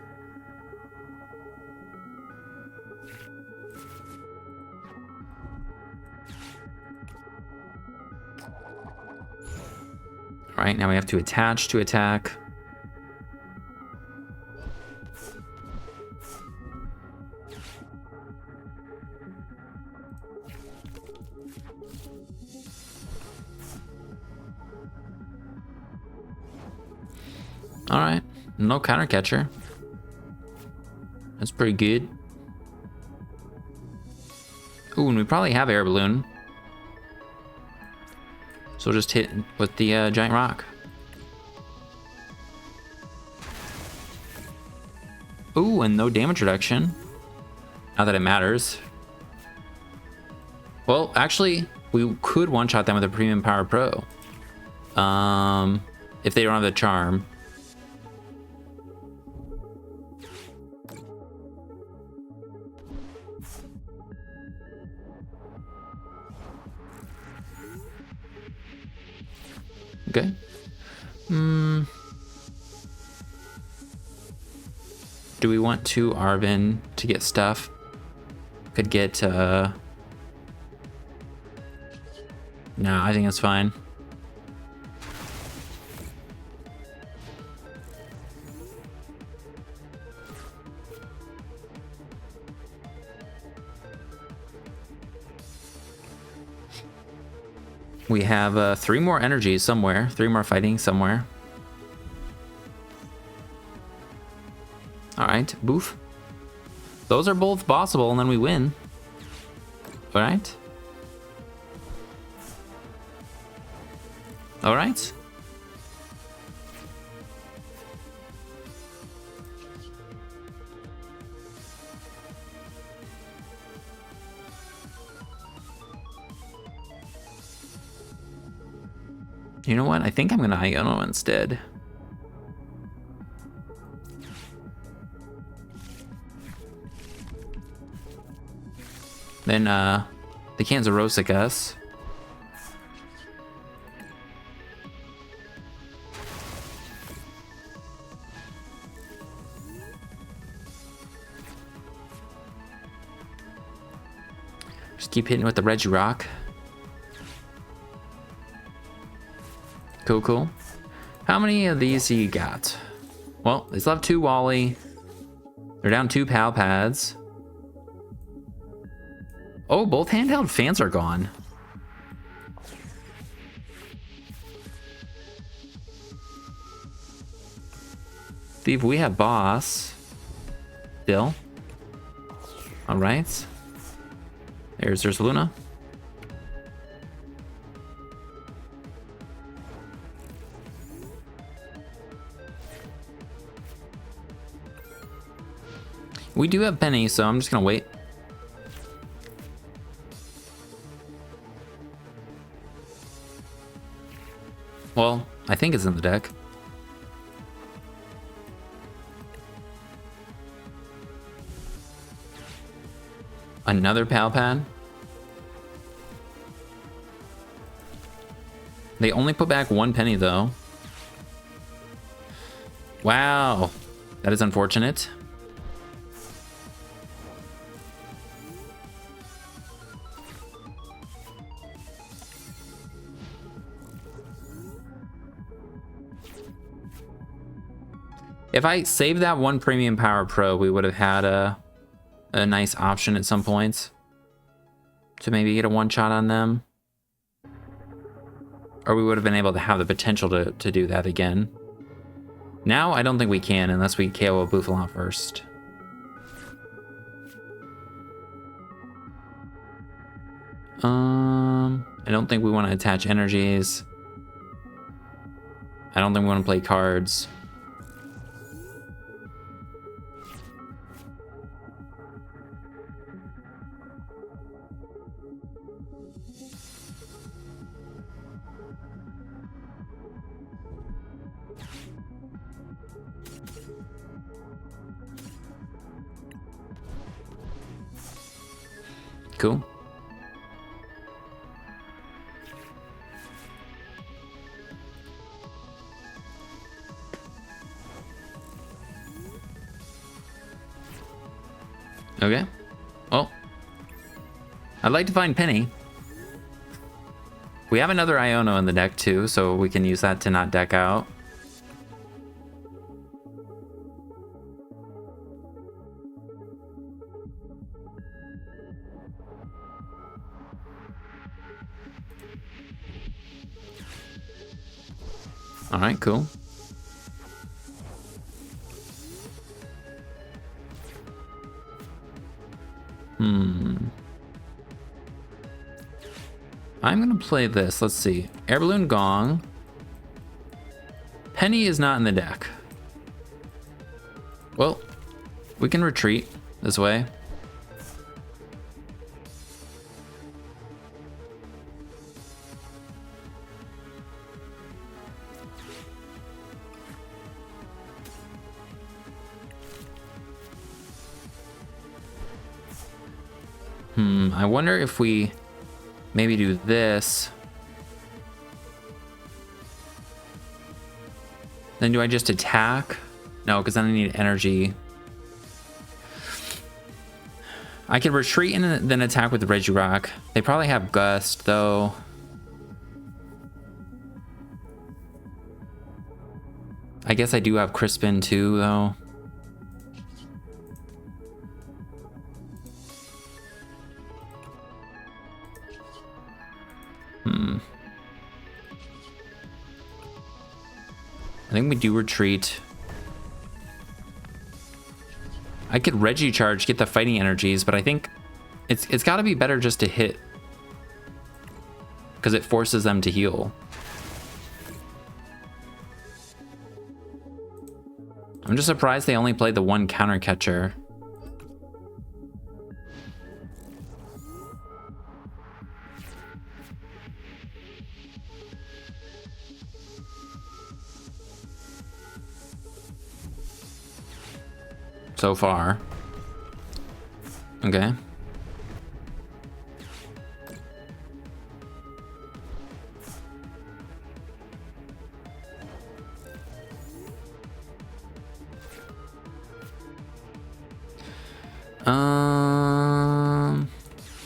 All right, now we have to attach to attack. All right, no counter catcher. That's pretty good. Ooh, and we probably have air balloon. So we'll just hit with the giant rock. Ooh, and no damage reduction. Not that it matters. Well, actually, we could one-shot them with a Premium Power Pro. If they don't have the charm. Okay. Do we want to Arven to get stuff? Could get, no, I think that's fine. We have 3 more energies somewhere. 3 more fighting somewhere. Alright, boof. Those are both possible, and then we win. Alright. Alright. You know what? I think I'm gonna Iono instead. Then, they can't Zerosic us. Just keep hitting with the Regirock. Cool, cool. How many of these you got? Well, they still have 2 Wally. They're down 2 Pal Pads. Oh, both handheld fans are gone. Steve, we have boss. Still. Alright. There's Ursaluna. We do have Penny, so I'm just gonna wait. Well, I think it's in the deck. Another Pal Pad? They only put back 1 penny, though. Wow. That is unfortunate. If I saved that 1 Premium Power Pro, we would have had a nice option at some points to maybe get a one-shot on them. Or we would have been able to have the potential to do that again. Now, I don't think we can unless we KO a Bouffalon first. I don't think we want to attach energies. I don't think we want to play cards. Cool. Okay. Well, I'd like to find Penny. We have another Iono in the deck too, so we can use that to not deck out. All right, cool. I'm gonna play this. Let's see. Air Balloon Gong. Penny is not in the deck. Well, we can retreat this way. I wonder if we maybe do this. Then do I just attack? No, because then I need energy. I could retreat and then attack with the Regirock. They probably have Gust, though. I guess I do have Crispin, too, though. think we do retreat. I could Regicharge, get the fighting energies, but I think it's got to be better just to hit, because it forces them to heal. I'm just surprised they only played the one counter catcher. So far. Okay.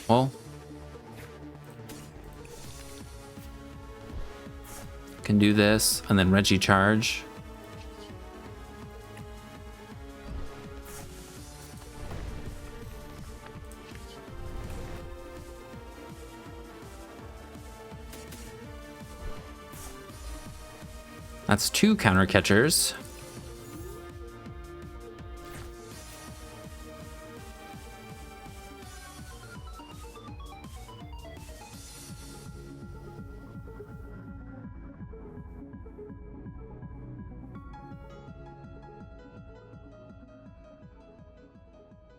Well, can do this and then Regicharge. That's 2 counter catchers.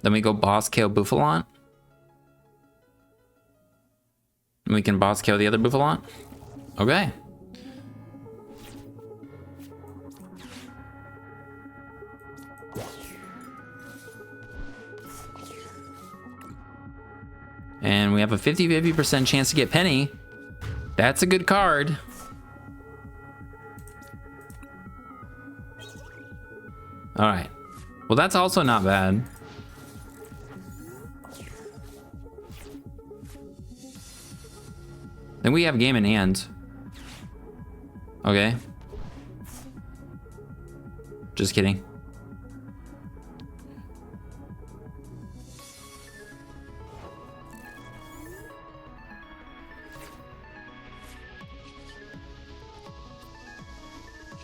Then we go boss KO Bouffalant. And we can boss KO the other Bouffalant. Okay. And we have a 50% chance to get Penny. That's a good card. All right. Well, that's also not bad. Then we have game in hand. Okay. Just kidding.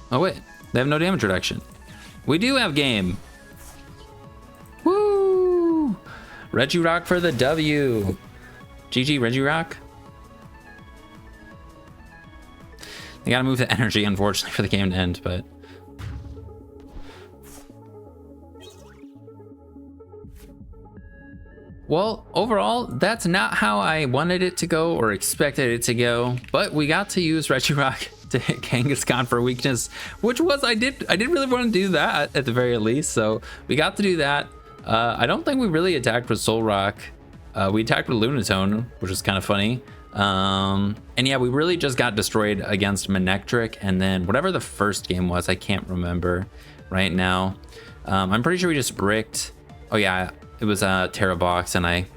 Oh wait, they have no damage reduction. We do have game. Woo! Regirock for the W. GG Regirock. They gotta move the energy, unfortunately, for the game to end, but... Well, overall, that's not how I wanted it to go or expected it to go, but we got to use Regirock to hit Kangaskhan for weakness, which was, I did really want to do that at the very least, so we got to do that. I don't think we really attacked with Solrock. We attacked with Lunatone, which was kind of funny. And yeah, we really just got destroyed against Manectric, and then whatever the first game was, I can't remember right now. I'm pretty sure we just bricked. Oh yeah, it was a Terra Box, and I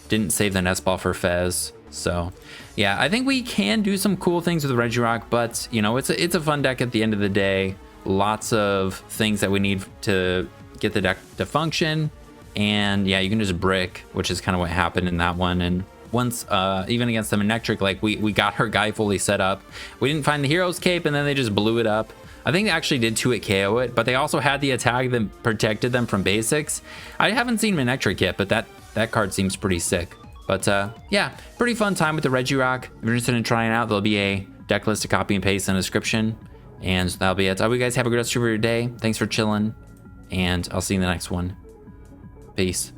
didn't save the Nest Ball for Fez. So yeah, I think we can do some cool things with Regirock, but you know, it's a fun deck at the end of the day. Lots of things that we need to get the deck to function, and yeah, you can just brick, which is kind of what happened in that one. And once even against the Manectric, like we got her guy fully set up, we didn't find the hero's cape, and then they just blew it up. I think they actually did 2-hit KO it, but they also had the attack that protected them from basics. I haven't seen Manectric yet, but that card seems pretty sick. But yeah, pretty fun time with the Regirock. If you're interested in trying it out, there'll be a deck list to copy and paste in the description. And that'll be it. I hope you guys have a good rest of your day. Thanks for chilling, and I'll see you in the next one. Peace.